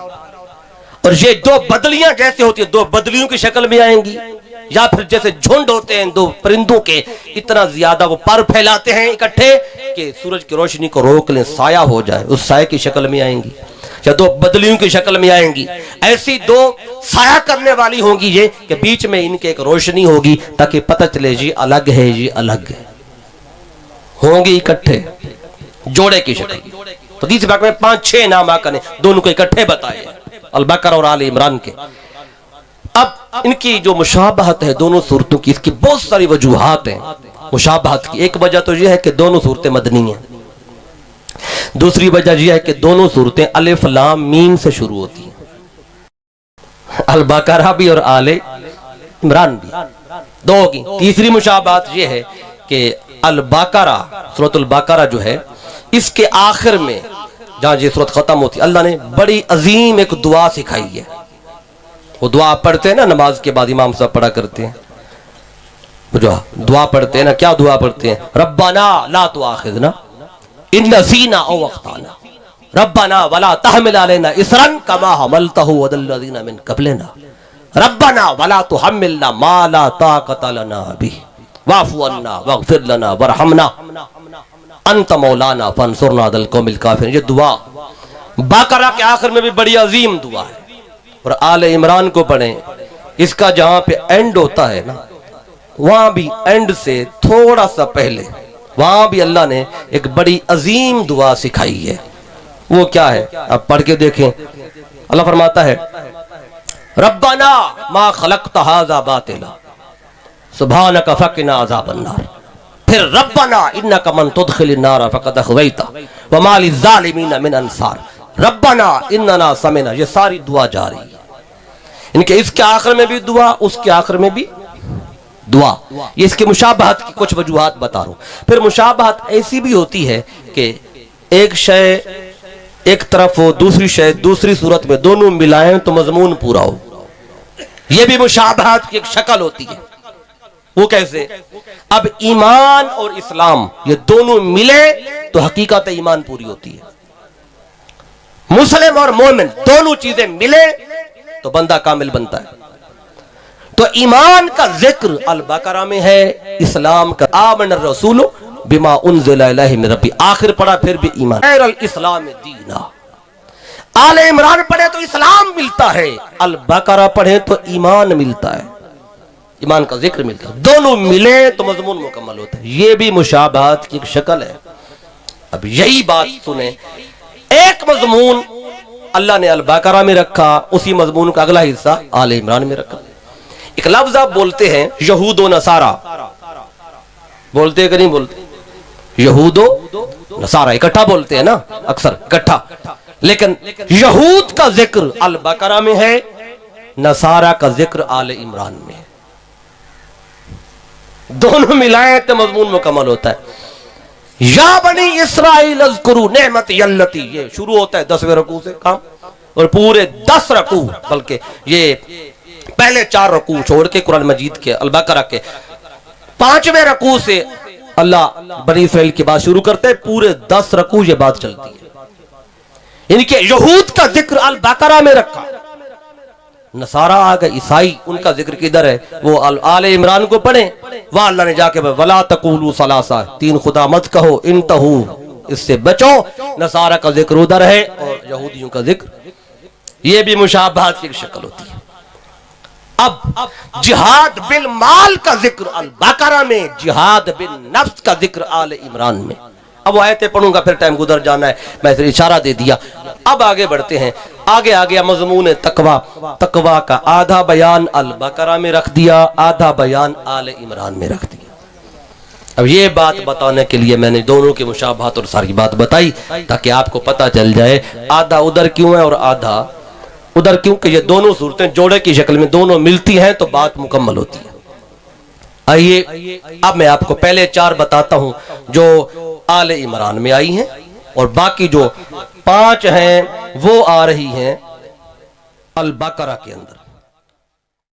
और ये 2 बदलियां जैसे होती है 2 बदलियों की शक्ल में आएंगी, या फिर जैसे झुंड होते हैं 2 परिंदों के, इतना ज्यादा वो पर फैलाते हैं इकट्ठे कि सूरज की रोशनी को रोक लें, साया हो जाए, उस साये की शक्ल में आएंगी, या 2 बदलियों की शक्ल में आएंगी। ऐसी 2 साया करने वाली होंगी ये कि बीच में इनके एक रोशनी होगी ताकि पता चले जी अलग है, ये अलग है, होंगे इकट्ठे जोड़े की शक्ल। तो तीसरे भाग में 5-6 नाम आका ने दोनों को इकट्ठे बताए, अल बकरा और आले इमरान के। अब इनकी जो मुशाबहत है दोनों सूरतों की, इसकी बहुत सारी वजूहात हैं मुशाबहत की। एक वजह तो यह है कि दोनों सूरतें मदनी हैं। दूसरी वजह यह है कि दोनों सूरतें अलिफ लाम मीम से शुरू होती हैं, अल बकरा भी और आले इमरान भी, 2 होगी। तीसरी मुशाबहत यह है कि अल बकरा, सूरत अल बकरा जो है, इसके आखिर में जहां ये सूरत खत्म होती है, अल्लाह ने बड़ी अजीम एक दुआ सिखाई है। वो दुआ पढ़ते हैं ना नमाज के बाद, इमाम साहब पढ़ा करते हैं, वो जो दुआ पढ़ते हैं ना, क्या दुआ पढ़ते हैं? रब्बाना ला तुआखिज़ना इन नसीना औ अख्ताना, रब्बाना वला तहमिल अलैना इसरन कमा हमलतहु अलल्लज़ीना मिन क़ब्लिना, रब्बाना वला तुहम्मिलना मा ला ताक़त लना बिही वाफ़ु अन्ना वग़फ़िर लना वरहमना अंत मौलाना फंसुरना अलल क़ौमिल काफ़िरीन। ये दुआ बकरा के आखिर में भी बड़ी अजीम दुआ है। और आले इमरान को पढ़ें, इसका जहां पे एंड होता है ना, वहां भी एंड से थोड़ा सा पहले वहां भी अल्लाह ने एक बड़ी अजीम दुआ सिखाई है। वो क्या है? अब पढ़ के देखें। अल्लाह फरमाता है रब्बाना मा खलक़्त हाज़ा बातिला सुब्हानका फ़क़िना अज़ाबन नार, फिर रब्बाना इन्नका मन तुदखिलिन नार फ़क़द अग़वैता व मा लिज़्ज़ालिमीन मिन अंसार, रब्बाना इन्नना समिना। ये सारी दुआ जा रही है इनके, इसके आखिर में भी दुआ, उसके आखिर में भी दुआ। ये इसके मुशाबहत की कुछ वजूहात बता रहा हूं। फिर मुशाबहत ऐसी भी होती है कि एक शय एक तरफ हो, दूसरी शय दूसरी सूरत में, दोनों मिलाएं तो मजमून पूरा हो। यह भी मुशाबहत की एक शक्ल होती है। वो कैसे? अब ईमान और इस्लाम ये दोनों मिले तो हकीकत ईमान पूरी होती है। मुस्लिम और मोमिन दोनों चीजें मिले तो बंदा कामिल बनता है। तो ईमान का जिक्र अल बकरा में है, इस्लाम का आमन रसूल बिमा उन्ज़िला इलैहि मिन रब्बी, आखिर पढ़ा फिर भी ईमान। अल इस्लाम दीना, आले इमरान पढ़े तो इस्लाम मिलता है, अल बकरा पढ़े तो ईमान मिलता है, ईमान का जिक्र मिलता है। दोनों मिले तो मजमून मुकम्मल होता है। ये भी मुशाबहत की एक शक्ल है। अब यही बात सुने, एक मजमून अल्लाह ने अल बकरा में रखा, उसी मजमून का अगला हिस्सा आले इमरान में रखा। एक लफ्ज़ आप बोलते हैं यहूद व नसारा, बोलते हैं कि नहीं बोलते? यहूद व नसारा इकट्ठा बोलते हैं ना, अक्सर इकट्ठा। लेकिन यहूद का जिक्र अल बकरा में है, नसारा का जिक्र आले इमरान में है। दोनों मिलाएं तो मजमून मुकम्मल होता है। या बनी इस्राइल अज़कुरू नेमती अल्लती, ये शुरू होता है 10वें रकू से काम, और पूरे 10 रकू, बल्कि ये पहले 4 रकू छोड़ के कुरान मजीद के अल बकरा के 5वें रकू से अल्लाह बनी इस्राइल की बात शुरू करते हैं। पूरे 10 रकू ये बात चलती है। इनके यहूद का जिक्र अल बकरा में रखा, नसारा आ गए ईसाई, उनका जिक्र किधर है? वो आले इमरान को पढ़े, वह अल्लाह ने जाके वला तकूलू सलासा, 3 खुदा मत कहो, इंतहू, इससे बचो। नसारा का जिक्र उधर है और यहूदियों का जिक्र। ये भी मुशाबहत की शक्ल होती है। अब जिहाद बिल माल का जिक्र अल बकरा में, जिहाद बिन नफ्स का जिक्र आल इमरान में। अब वो आयतें पढ़ूंगा, फिर टाइम गुजर जाना है, मैं फिर इशारा दे दिया। अब आगे बढ़ते हैं। आगे आ गया मजमून तकवा। तकवा का आधा बयान अल बकरा में रख दिया, आधा बयान आल इमरान में रख दिया। अब ये बात बताने के लिए मैंने दोनों के मुशाबहत और सारी बात बताई, ताकि आपको पता चल जाए आधा उधर क्यों है और आधा उधर क्यों, कि ये दोनों सूरतें जोड़े की शक्ल में दोनों मिलती हैं तो बात मुकम्मल होती है। आइए अब मैं आपको पहले 4 बताता हूं जो आले इमरान में आई हैं, और बाकी जो 5 हैं वो आ रही हैं अल बकरा के अंदर।